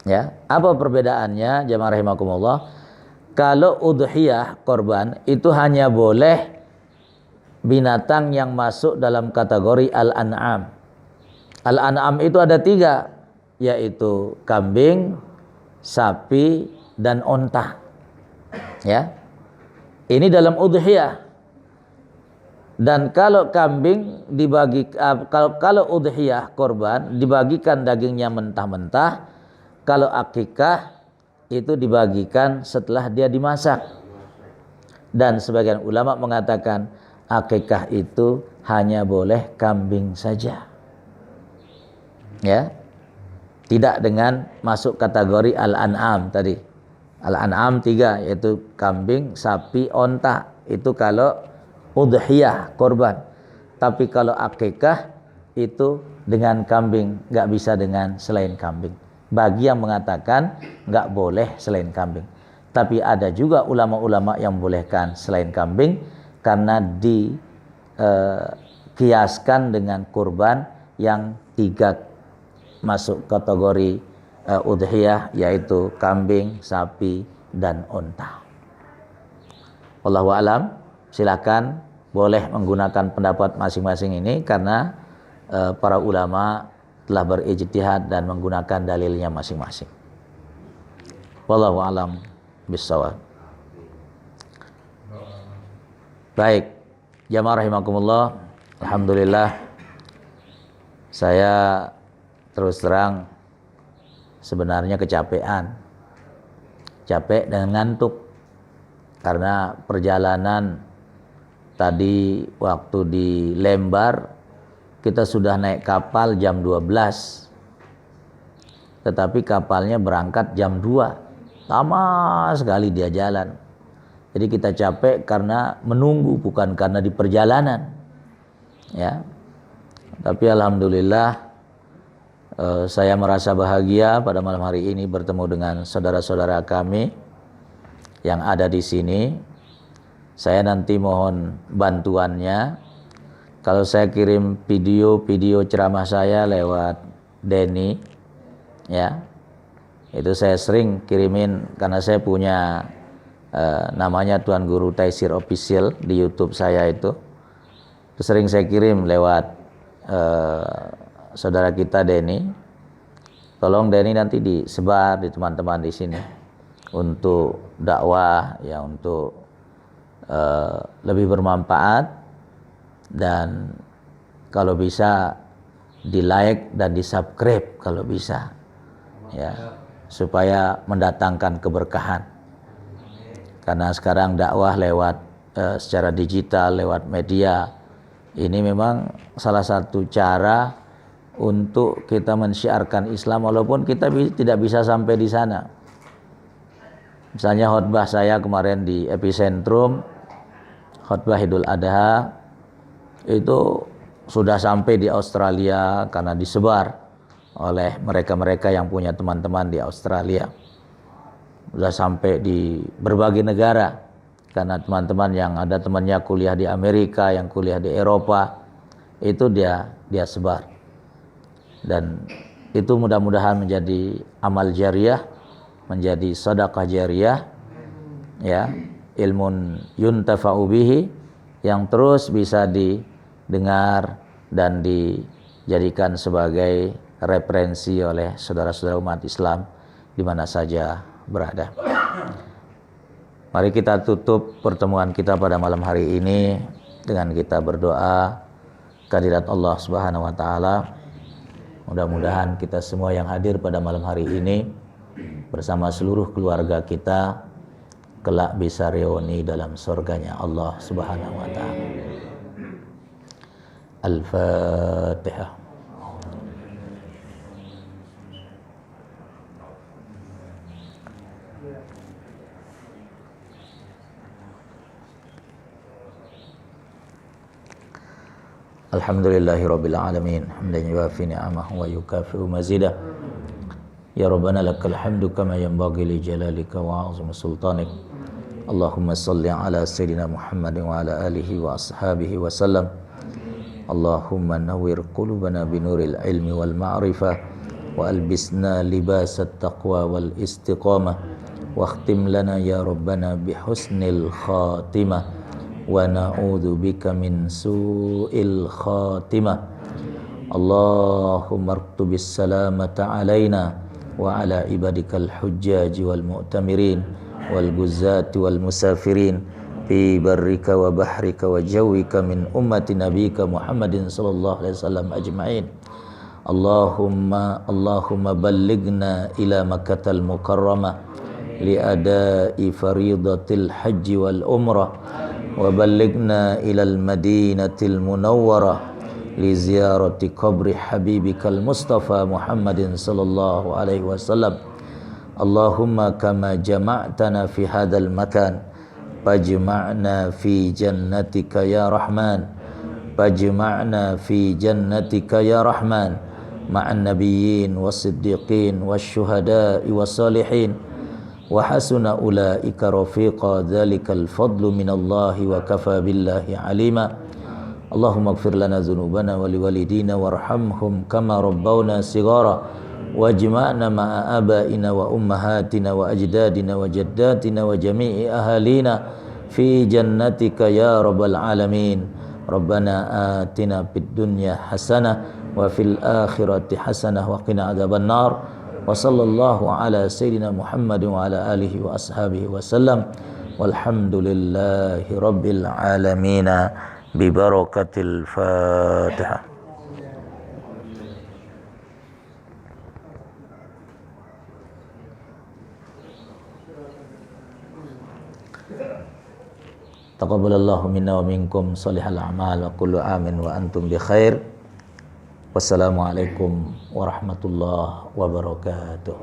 Ya, apa perbedaannya jamaah rahimakumullah? Kalau udhiyah korban itu hanya boleh binatang yang masuk dalam kategori al-an'am. Al-an'am itu ada 3, yaitu kambing, sapi, dan onta. Ya, ini dalam udhiyah. Dan kalau kambing dibagi, kalau udhiyah korban dibagikan dagingnya mentah-mentah. Kalau akikah itu dibagikan setelah dia dimasak. Dan sebagian ulama mengatakan akikah itu hanya boleh kambing saja. Ya, tidak dengan masuk kategori al-an'am tadi. Al-an'am 3, yaitu kambing, sapi, onta. Itu kalau udhiyah korban. Tapi kalau akikah itu dengan kambing, nggak bisa dengan selain kambing. Bagi yang mengatakan nggak boleh selain kambing. Tapi ada juga ulama-ulama yang bolehkan selain kambing, karena dikiaskan dengan kurban yang 3 masuk kategori udhiyah, yaitu kambing, sapi, dan onta. Wallahu alam. Silakan boleh menggunakan pendapat masing-masing ini, karena para ulama telah berijtihad dan menggunakan dalilnya masing-masing. Wallahu alam bissawab. Baik, jamaah rahimakumullah, alhamdulillah saya terus terang sebenarnya kecapean, capek dan ngantuk, karena perjalanan tadi waktu di Lembar kita sudah naik kapal jam 12, tetapi kapalnya berangkat jam 2. Lama sekali dia jalan. Jadi kita capek karena menunggu, bukan karena di perjalanan. Ya. Tapi alhamdulillah saya merasa bahagia pada malam hari ini bertemu dengan saudara-saudara kami yang ada di sini. Saya nanti mohon bantuannya. Kalau saya kirim video ceramah saya lewat Denny, ya, itu saya sering kirimin, karena saya punya namanya Tuan Guru Taisir Official di YouTube saya itu sering saya kirim lewat saudara kita Denny. Tolong Denny nanti disebar di teman-teman di sini untuk dakwah, ya, untuk lebih bermanfaat. Dan kalau bisa di like dan di subscribe kalau bisa, ya, supaya mendatangkan keberkahan. Karena sekarang dakwah lewat secara digital, lewat media, ini memang salah satu cara untuk kita mensyiarkan Islam, walaupun kita tidak bisa sampai di sana. Misalnya khutbah saya kemarin di Epicentrum, khutbah Idul Adha, itu sudah sampai di Australia karena disebar oleh mereka-mereka yang punya teman-teman di Australia. Sudah sampai di berbagai negara karena teman-teman yang ada temannya kuliah di Amerika, yang kuliah di Eropa, itu dia sebar. Dan itu mudah-mudahan menjadi amal jariyah, menjadi sedekah jariyah, ya, ilmun yuntafa'u bihi, yang terus bisa didengar dan dijadikan sebagai referensi oleh saudara-saudara umat Islam di mana saja berada. Mari kita tutup pertemuan kita pada malam hari ini dengan kita berdoa kehadirat Allah Subhanahu wa taala. Mudah-mudahan kita semua yang hadir pada malam hari ini bersama seluruh keluarga kita kelak bisa reuni dalam surganya Allah Subhanahu wa taala. Al-Fatihah. Alhamdulillahirabbil alamin, hamdan yuwafi ni'amahu wa yukafi'u mazidah. Ya Rabbana lakal hamdu kama yanbaghi li jalalika wa 'azimi sultanik. Allahumma salli ala sayyidina Muhammadin wa ala alihi wa ashabihi wa sallam. Allahumma nawwir qulubana binuril ilmi wal ma'rifah wa albisna libasat taqwa wal istiqamah wa khtim lana ya Rabbana bihusnil khatimah wa na'udzu bika min su'il khatimah. Allahumma artubis salamata alaina wa ala ibadikal hujjaji wal mu'tamirin wal guzzati wal musafirin fi barrika wa bahrika wa jawika min ummati nabika Muhammadin sallallahu alaihi wasallam ajma'in. Allahumma ballighna ila Makkatal Mukarramah li ada'i faridatil hajji wal umrah wa ballighna ilal Madinatil Munawwarah li ziyarati qabri habibikal Mustafa Muhammadin sallallahu alaihi wasallam. Allahumma kama jama'tana fi hadzal makan fajma'na fi jannatika ya Rahman, fajma'na fi jannatika ya Rahman ma'an nabiyyin was-siddiqin wasyuhada'i was-salihin wa hasuna ulaika rafiqa, dzalikal fadlu minallahi wa kafa billahi alima. Allahumma ighfir lana dzunubana wa liwalidina warhamhum kama rabbawna shighara wajma'na ma'a abaina wa ummahatina wa ajdadina wa jaddatina wa jami'i ahalina fi jannatika ya rabbal alamin. Rabbana atina fid dunya hasanah wa fil akhirati hasanah wa qina adzaban nar. Wa sallallahu ala sayyidina Muhammadin wa ala alihi wa ashabihi wa sallam. Walhamdulillahi rabbil alamin bi barakatil Fatihah. Taqabbalallahu minna wa minkum salihal a'mal wa kullu amin wa antum bi khair. Wassalamualaikum warahmatullahi wabarakatuh.